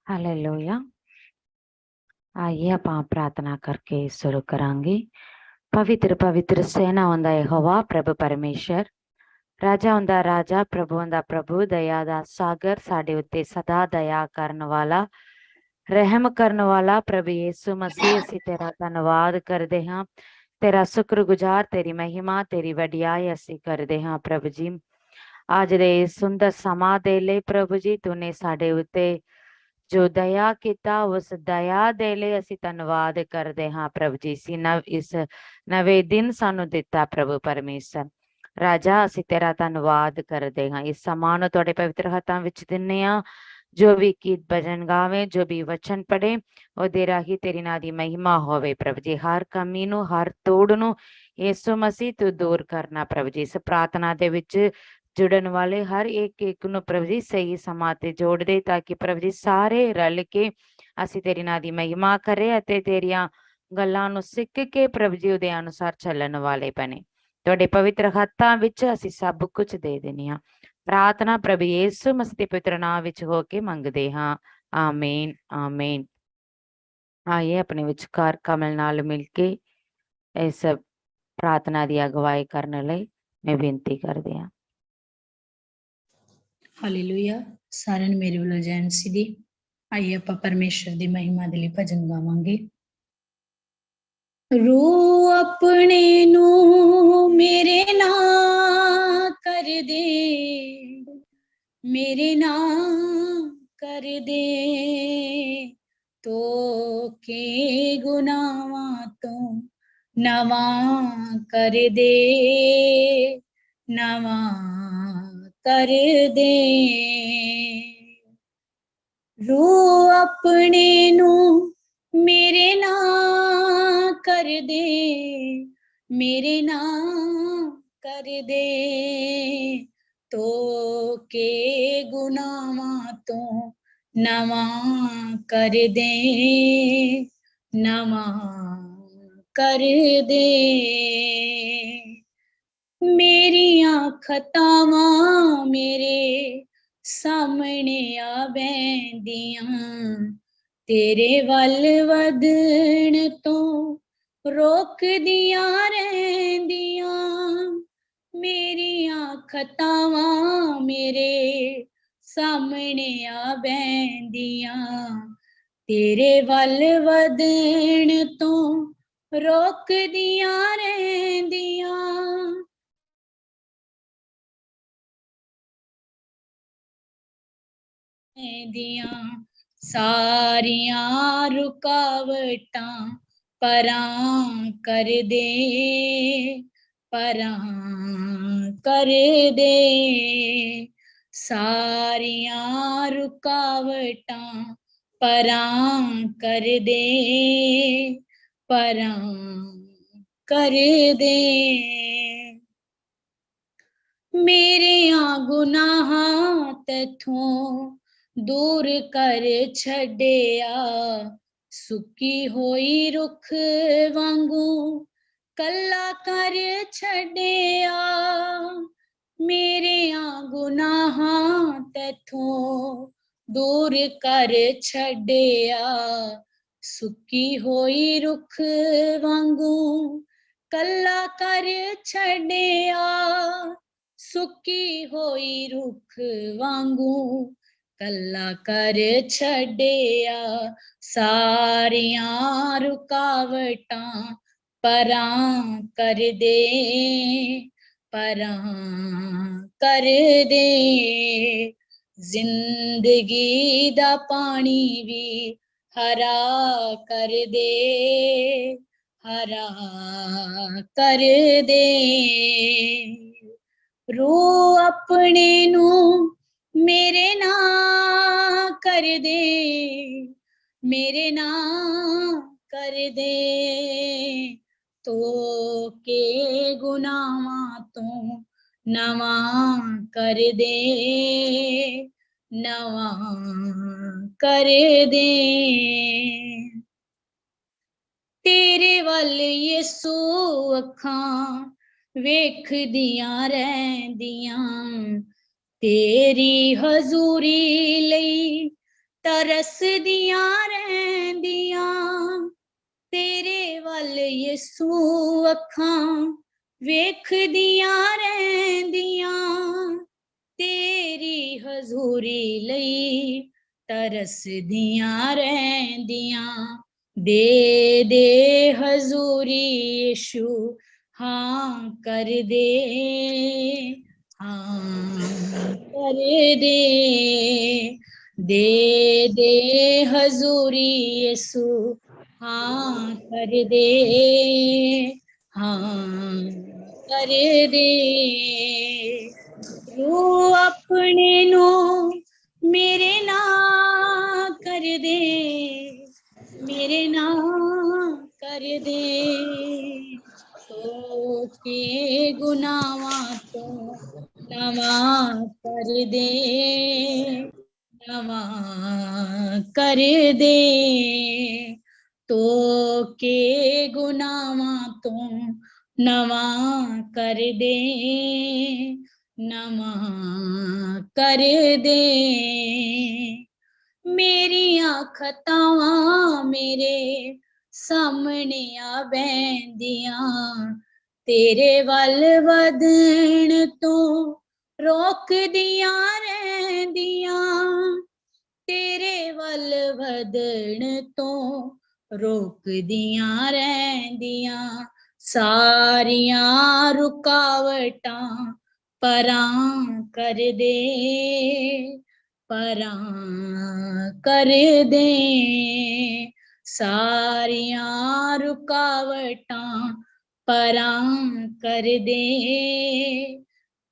Hallelujah. आइए ਆਪਾਂ प्रार्थना करके शुरू करांगे। पवित्र पवित्र सेना हुंदा यहोवा प्रभु परमेश्वर, राजा हुंदा राजा, प्रभु हुंदा प्रभु, दया दा सागर, साडे उत्ते सदा दया करन वाला, रहम करन वाला प्रभु यीशु मसीह, असीं तेरा धन्नवाद करदे हां, तेरा शुक्रगुजार, तेरी महिमा, तेरी वडियाई असीं करदे हां प्रभु जी। आज दे सुंदर समां दे लई प्रभु जी, तूने साडे उत्ते जो दया किता, उस दया दे लई असीं धन्नवाद करदे हां प्रभु जी। इस नवे दिन सानू दिता प्रभु परमेश्वर, राजा असीं तेरा धन्नवाद करदे हां। इस समां नूं तुहाडे पवित्र हत्थां विच दिन्ने हां। जो भी गीत भजन गावे, जो भी वचन पढ़े, ओहदे राही तेरी नां दी महिमा होवे प्रभु जी। हर कमी नूं, हर तोड़ नूं यीशु मसीह तू दूर करना प्रभु जी। इस प्रार्थना दे विच जुड़न वाले हर एक नूं प्रभु जी सही समां ते जोड़ दे, ताकि प्रभु जी सारे रल के असीं तेरी नां दी महिमा करे अते तेरियां गल्लां नूं सिख के प्रभु जी उहदे अनुसार चलन वाले बने। तुहाडे पवित्र हत्थां विच असीं सब कुछ दे दिंदे हां। प्रार्थना प्रभु यीशु मसीह दे पवित्र नाम विच हो के मंगदे हां। आमीन आमीन। आइए अपने विचकार कमल नाल मिल के इस प्रार्थना दी अगवाई करने लई मैं बेनती करदी हां। हालेलुया। साਰਿਆਂ ਨੂੰ ਮੇਰੇ ਵੱਲੋਂ ਜੈ ਮਸੀਹ ਦੀ। ਆइए ਆਪਾਂ परमेश्वर ਦੀ महिमा ਦੇ ਲਈ ਭਜਨ ਗਾਵਾਂਗੇ। ਰੂ ਆਪਣੇ ਨੂੰ ਮੇਰੇ ਨਾਂ ਕਰ ਦੇ, ਮੇਰੇ ਨਾਂ ਕਰ ਦੇ, ਤੋ ਕੇ ਗੁਨਾਹਾਂ ਤੋਂ ਨਵਾਂ ਕਰ ਦੇ, ਨਵਾਂ कर दे। रू अपने नू मेरे ना कर दे, मेरे ना कर दे, तो के गुनाहां तो नवा कर दे, नवा कर दे। मेरियां खतावां मेरे सामने आ बैंदियां, तेरे वल वधण तो रोक दियां रहिंदियां। मेरियां खतावां मेरे सामने आ बैंदियां, तेरे वल वधण तो रोक दियां रहिंदियां। दियां सारियां रुकावटां परां कर दे, परां कर दे। सारियां रुकावटां परां कर दे, परां कर दे। मेरियां गुनाहां तैथों दूर कर छड्डिया, सुक्की होई रुख वांगू कल्ला कर छड्डिया। मेरियां गुनाहां तैथों दूर कर छड्डिया, सुक्की होई रुख वांगू कल्ला कर छड्डिया। सुक्की होई रुख वांगू कल्ला कर छड्डिया। सारियां रुकावटां परां कर दे, परां कर दे। जिंदगी दा पानी भी हरा कर दे, हरा कर दे। रू अपने नू मेरे ना कर दे, मेरे ना कर दे, तो के गुनाहां तो नवा कर दे, नवा कर दे। तेरे वल यीशु अखां वेखदियां रहिंदियां, तेरी हजूरी लई ਤਰਸਦੀਆਂ ਰਹਿੰਦੀਆਂ ਤੇਰੇ ਵੱਲ ਯਿਸੂ ਅੱਖਾਂ ਵੇਖਦੀਆਂ ਰਹਿੰਦੀਆਂ ਤੇਰੀ ਹਜ਼ੂਰੀ ਲਈ ਤਰਸਦੀਆਂ ਰਹਿੰਦੀਆਂ ਦੇ ਹਜ਼ੂਰੀ ਯਿਸੂ ਹਾਂ ਕਰ ਦੇ ਹਾਂ ਕਰ ਦੇ ਹਜ਼ੂਰੀ ਯਿਸੂ ਹਾਂ ਕਰ ਦੇ ਹਾਂ ਕਰ ਦੇ ਰੂ ਆਪਣੇ ਨੂੰ ਮੇਰੇ ਨਾਲ ਕਰ ਦੇ ਮੇਰੇ ਨਾਲ ਕਰ ਦੇ ਸੋ ਕੇ ਗੁਨਾਹਾਂ ਤੋਂ ਨਵਾਂ ਕਰ ਦੇ ਨਵਾਂ ਕਰ ਦੇ ਤੋ ਕੇ ਗੁਨਾਹਾਂ ਤੋਂ ਨਵਾਂ ਕਰ ਦੇ ਨਵਾਂ ਕਰ ਦੇ ਮੇਰੀਆਂ ਖਤਾਵਾਂ ਮੇਰੇ ਸਾਹਮਣੇ ਆ ਬਹਿੰਦੀਆਂ ਤੇਰੇ ਵੱਲ ਵਧਣ ਤੋਂ ਰੋਕਦੀਆਂ ਰਹਿੰਦੀਆਂ ਤੇਰੇ ਵੱਲ ਵਧਣ ਤੋਂ ਰੋਕਦੀਆਂ ਰਹਿੰਦੀਆਂ ਸਾਰੀਆਂ ਰੁਕਾਵਟਾਂ ਪਰਾਂ ਕਰ ਦੇ ਪਰਾਂ ਕਰ ਦੇ ਸਾਰੀਆਂ ਰੁਕਾਵਟਾਂ ਪਰਾਂ ਕਰ ਦੇ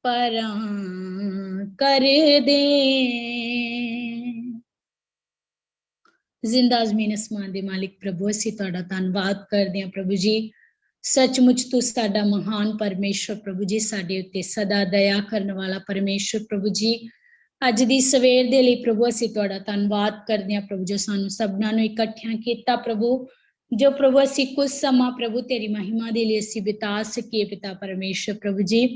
ਪਰਾਂ ਕਰ ਦੇ ਜ਼ਿੰਦਾ ਜ਼ਮੀਨ ਅਸਮਾਨ ਦੇ ਮਾਲਿਕ ਪ੍ਰਭੂ ਅਸੀਂ ਤੁਹਾਡਾ ਧੰਨਵਾਦ ਕਰਦੇ ਹਾਂ ਪ੍ਰਭੂ ਜੀ ਸੱਚਮੁੱਚ ਤੂੰ ਸਾਡਾ ਮਹਾਨ ਪਰਮੇਸ਼ਰ ਪ੍ਰਭੂ ਜੀ ਸਾਡੇ ਉੱਤੇ ਸਦਾ ਦਇਆ ਕਰਨ ਵਾਲਾ ਪਰਮੇਸ਼ਰ ਪ੍ਰਭੂ ਜੀ ਅੱਜ ਦੀ ਸਵੇਰ ਦੇ ਲਈ ਪ੍ਰਭੂ ਅਸੀਂ ਤੁਹਾਡਾ ਧੰਨਵਾਦ ਕਰਦੇ ਹਾਂ ਪ੍ਰਭੂ ਜੋ ਸਾਨੂੰ ਸਭਨਾਂ ਨੂੰ ਇਕੱਠਿਆਂ ਕੀਤਾ ਪ੍ਰਭੂ ਜੋ ਪ੍ਰਭੂ ਅਸੀਂ ਕੁਝ ਸਮਾਂ ਪ੍ਰਭੂ ਤੇਰੀ ਮਹਿਮਾ ਦੇ ਲਈ ਅਸੀਂ ਬਿਤਾ ਸਕੀਏ ਪਿਤਾ ਪਰਮੇਸ਼ਰ ਪ੍ਰਭੂ ਜੀ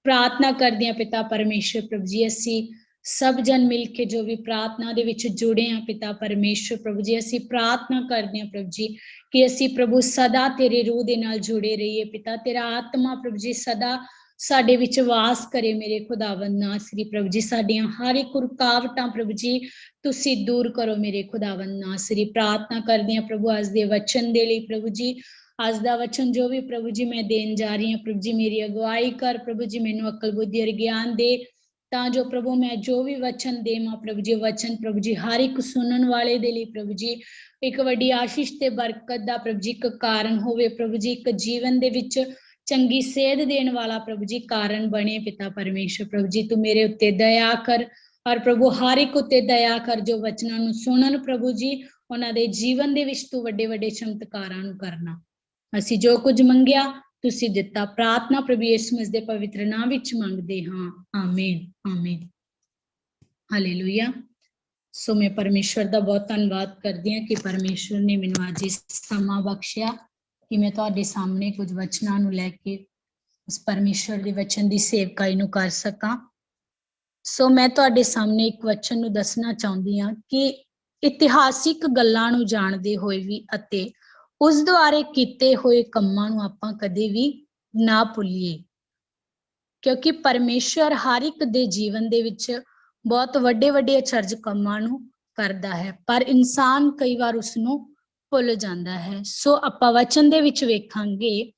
ਪ੍ਰਾਰਥਨਾ ਕਰਦੇ ਹਾਂ ਪਿਤਾ ਪਰਮੇਸ਼ਰ ਪ੍ਰਭੂ ਜੀ ਅਸੀਂ ਸਭ ਜਨ ਮਿਲ ਕੇ ਜੋ ਵੀ ਪ੍ਰਾਰਥਨਾ ਦੇ ਵਿੱਚ ਜੁੜੇ ਹਾਂ ਪਿਤਾ ਪਰਮੇਸ਼ਰ ਪ੍ਰਭੂ ਜੀ ਅਸੀਂ ਪ੍ਰਾਰਥਨਾ ਕਰਦੇ ਹਾਂ ਪ੍ਰਭੂ ਜੀ ਕਿ ਅਸੀਂ ਪ੍ਰਭੂ ਸਦਾ ਤੇਰੇ ਰੂਹ ਦੇ ਨਾਲ ਜੁੜੇ ਰਹੀਏ ਪਿਤਾ ਤੇਰਾ ਆਤਮਾ ਪ੍ਰਭੂ ਜੀ ਸਦਾ ਸਾਡੇ ਵਿੱਚ ਵਾਸ ਕਰੇ ਮੇਰੇ ਖੁਦਾਵੰਦ ਨਾਸਰੀ ਪ੍ਰਭੂ ਜੀ ਸਾਡੀਆਂ ਹਰ ਇੱਕ ਰੁਕਾਵਟਾਂ ਪ੍ਰਭੂ ਜੀ ਤੁਸੀਂ ਦੂਰ ਕਰੋ ਮੇਰੇ ਖੁਦਾਵੰਦ ਨਾਸਰੀ ਪ੍ਰਾਰਥਨਾ ਕਰਦੇ ਹਾਂ ਪ੍ਰਭੂ ਅੱਜ ਦੇ ਵਚਨ ਦੇ ਲਈ ਪ੍ਰਭੂ ਜੀ ਅੱਜ ਦਾ ਵਚਨ ਜੋ ਵੀ ਪ੍ਰਭੂ ਜੀ ਮੈਂ ਦੇਣ ਜਾ ਰਹੀ ਹਾਂ ਪ੍ਰਭੂ ਜੀ ਮੇਰੀ ਅਗਵਾਈ ਕਰ ਪ੍ਰਭੂ ਜੀ ਮੈਨੂੰ ਅਕਲ ਬੁੱਧੀ ਔਰ ਗਿਆਨ ਦੇ ਤਾਂ ਜੋ ਪ੍ਰਭੂ ਮੈਂ ਜੋ ਵੀ ਵਚਨ ਦੇਵਾਂ ਪ੍ਰਭੂ ਜੀ ਵਚਨ ਪ੍ਰਭੂ ਜੀ ਹਰ ਇੱਕ ਸੁਣਨ ਵਾਲੇ ਦੇ ਲਈ ਪ੍ਰਭੂ ਜੀ ਇੱਕ ਵੱਡੀ ਆਸ਼ੀਸ਼ ਤੇ ਬਰਕਤ ਦਾ ਪ੍ਰਭੂ ਜੀ ਇੱਕ ਕਾਰਨ ਹੋਵੇ ਪ੍ਰਭੂ ਜੀ ਇੱਕ ਜੀਵਨ ਦੇ ਵਿੱਚ ਚੰਗੀ ਸੇਧ ਦੇਣ ਵਾਲਾ ਪ੍ਰਭੂ ਜੀ ਕਾਰਨ ਬਣੇ ਪਿਤਾ ਪਰਮੇਸ਼ਰ ਪ੍ਰਭੂ ਜੀ ਤੂੰ ਮੇਰੇ ਉੱਤੇ ਦਇਆ ਕਰ ਔਰ ਪ੍ਰਭੂ ਹਰ ਇੱਕ ਉੱਤੇ ਦਇਆ ਕਰ ਜੋ ਵਚਨਾਂ ਨੂੰ ਸੁਣਨ ਪ੍ਰਭੂ ਜੀ ਉਹਨਾਂ ਦੇ ਜੀਵਨ ਦੇ ਵਿੱਚ ਤੂੰ ਵੱਡੇ ਵੱਡੇ ਚਮਤਕਾਰਾਂ ਨੂੰ ਕਰਨਾ ਅਸੀਂ ਜੋ ਕੁਝ ਮੰਗਿਆ ਤੁਸੀਂ ਦਿੱਤਾ ਪ੍ਰਾਰਥਨਾ ਪ੍ਰਭੂ ਯਿਸੂ ਮਸੀਹ ਦੇ ਪਵਿੱਤਰ ਨਾਮ ਵਿੱਚ ਮੰਗਦੇ ਹਾਂ ਆਮੀਨ ਆਮੀਨ ਹਾਲੇਲੂਇਆ ਸੋ ਮੈਂ ਪਰਮੇਸ਼ਵਰ ਦਾ ਬਹੁਤ ਧੰਨਵਾਦ ਕਰਦੀ ਹਾਂ ਕਿ ਪਰਮੇਸ਼ਵਰ ਨੇ ਮੈਨੂੰ ਅੱਜ ਇਸ ਸਮਾਂ ਬਖਸ਼ਿਆ ਕਿ ਮੈਂ ਤੁਹਾਡੇ ਸਾਹਮਣੇ ਕੁਝ ਵਚਨਾਂ ਨੂੰ ਲੈ ਕੇ ਉਸ ਪਰਮੇਸ਼ਵਰ ਦੇ ਵਚਨ ਦੀ ਸੇਵਕਾਈ ਨੂੰ ਕਰ ਸਕਾਂ ਸੋ ਮੈਂ ਤੁਹਾਡੇ ਸਾਹਮਣੇ ਇੱਕ ਵਚਨ ਨੂੰ ਦੱਸਣਾ ਚਾਹੁੰਦੀ ਹਾਂ ਕਿ ਇਤਿਹਾਸਿਕ ਗੱਲਾਂ ਨੂੰ ਜਾਣਦੇ ਹੋਏ ਵੀ ਅਤੇ ਉਸ ਦੁਆਰੇ ਕੀਤੇ ਹੋਏ ਕੰਮਾਂ ਨੂੰ ਆਪਾਂ ਕਦੇ ਵੀ ਨਾ ਭੁੱਲੀਏ ਕਿਉਂਕਿ ਪਰਮੇਸ਼ਵਰ ਹਰ ਇੱਕ ਦੇ ਜੀਵਨ ਦੇ ਵਿੱਚ ਬਹੁਤ ਵੱਡੇ ਵੱਡੇ ਅਚਰਜ ਕੰਮਾਂ ਨੂੰ ਕਰਦਾ ਹੈ ਪਰ ਇਨਸਾਨ ਕਈ ਵਾਰ ਉਸਨੂੰ ਭੁੱਲ ਜਾਂਦਾ ਹੈ ਸੋ ਆਪਾਂ ਵਚਨ ਦੇ ਵਿੱਚ ਵੇਖਾਂਗੇ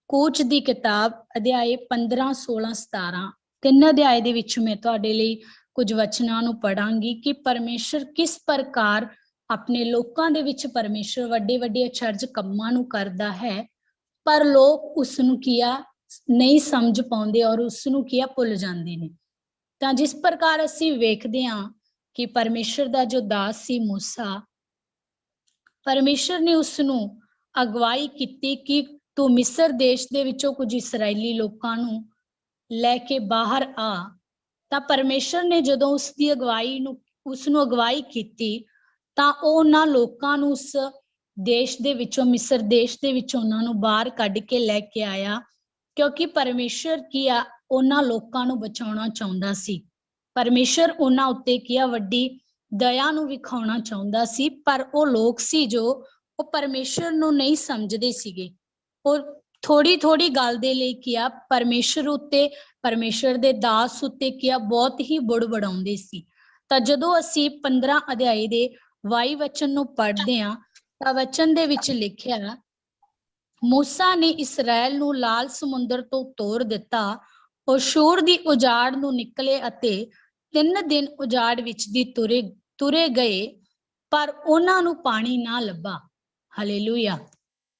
ਕੂਚ ਦੀ ਕਿਤਾਬ ਅਧਿਆਏ 15 16 17 ਤਿੰਨ ਅਧਿਆਏ ਦੇ ਵਿੱਚ ਮੈਂ ਤੁਹਾਡੇ ਲਈ ਕੁਝ ਵਚਨਾਂ ਨੂੰ ਪੜਾਂਗੀ ਕਿ ਪਰਮੇਸ਼ਰ ਕਿਸ ਪ੍ਰਕਾਰ ਆਪਣੇ ਲੋਕਾਂ ਦੇ ਵਿੱਚ ਪਰਮੇਸ਼ਰ ਵੱਡੇ ਵੱਡੇ ਅਚਰਜ ਕੰਮਾਂ ਨੂੰ ਕਰਦਾ ਹੈ ਪਰ ਲੋਕ ਉਸ ਨੂੰ ਕੀਆ ਨਹੀਂ ਸਮਝ ਪਾਉਂਦੇ ਔਰ ਉਸ ਨੂੰ ਕੀਆ ਭੁੱਲ ਜਾਂਦੇ ਨੇ ਤਾਂ ਜਿਸ ਪ੍ਰਕਾਰ ਅਸੀਂ ਵੇਖਦੇ ਹਾਂ ਕਿ ਪਰਮੇਸ਼ਰ ਦਾ ਜੋ ਦਾਸ ਸੀ ਮੂਸਾ ਪਰਮੇਸ਼ਰ ਨੇ ਉਸ ਨੂੰ ਅਗਵਾਈ ਕੀਤੀ ਕਿ ਤੂੰ ਮਿਸਰ ਦੇਸ਼ ਦੇ ਵਿੱਚੋਂ ਕੁਝ ਇਸਰਾਇਲੀ ਲੋਕਾਂ ਨੂੰ ਲੈ ਕੇ ਬਾਹਰ ਆ ਤਾਂ ਪਰਮੇਸ਼ਰ ਨੇ ਜਦੋਂ ਉਸ ਦੀ ਅਗਵਾਈ ਕੀਤੀ ਤਾਂ ਉਹਨਾਂ ਲੋਕਾਂ ਨੂੰ ਉਸ ਦੇਸ਼ ਦੇ ਵਿੱਚੋਂ ਮਿਸਰ ਦੇਸ਼ ਦੇ ਵਿੱਚੋਂ ਉਹਨਾਂ ਨੂੰ ਬਾਹਰ ਕੱਢ ਕੇ ਲੈ ਕੇ ਆਇਆ ਕਿਉਂਕਿ ਪਰਮੇਸ਼ਰ ਕੀ ਆ ਉਹਨਾਂ ਲੋਕਾਂ ਨੂੰ ਬਚਾਉਣਾ ਚਾਹੁੰਦਾ ਸੀ ਪਰਮੇਸ਼ਰ ਉਹਨਾਂ ਉੱਤੇ ਕੀ ਆ ਵੱਡੀ ਦਇਆ ਨੂੰ ਵਿਖਾਉਣਾ ਚਾਹੁੰਦਾ ਸੀ, ਪਰ ਉਹ ਲੋਕ ਸੀ ਜੋ ਉਹ ਪਰਮੇਸ਼ਰ ਨੂੰ ਨਹੀਂ ਸਮਝਦੇ ਸੀਗੇ। ਉਹ ਥੋੜੀ ਥੋੜੀ ਗੱਲ ਦੇ ਲਈ ਕਿਹਾ ਪਰਮੇਸ਼ਰ ਉੱਤੇ, ਪਰਮੇਸ਼ਰ ਦੇ ਦਾਸ ਉੱਤੇ ਕਿਹਾ ਬਹੁਤ ਹੀ ਬੁੜਬੜਾਉਂਦੇ ਸੀ। ਤਾਂ ਜਦੋਂ ਅਸੀਂ 15 ਅਧਿਆਏ ਦੇ 22 ਵਚਨ ਨੂੰ ਪੜ੍ਹਦੇ ਹਾਂ ਤਾਂ ਵਚਨ ਦੇ ਵਿੱਚ ਲਿਖਿਆ, ਮੂਸਾ ਨੇ ਇਸਰਾਇਲ ਨੂੰ ਲਾਲ ਸਮੁੰਦਰ ਤੋਂ ਤੋਰ ਦਿੱਤਾ। ਉਹ ਸ਼ੂਰ ਦੀ ਉਜਾੜ ਨੂੰ ਨਿਕਲੇ ਅਤੇ 3 ਦਿਨ ਉਜਾੜ ਵਿੱਚ ਦੀ ਤੁਰੇ ਗਏ, ਪਰ ਉਹਨਾਂ ਨੂੰ ਪਾਣੀ ਨਾ ਲੱਭਾ। ਹਾਲੇਲੂਇਆ।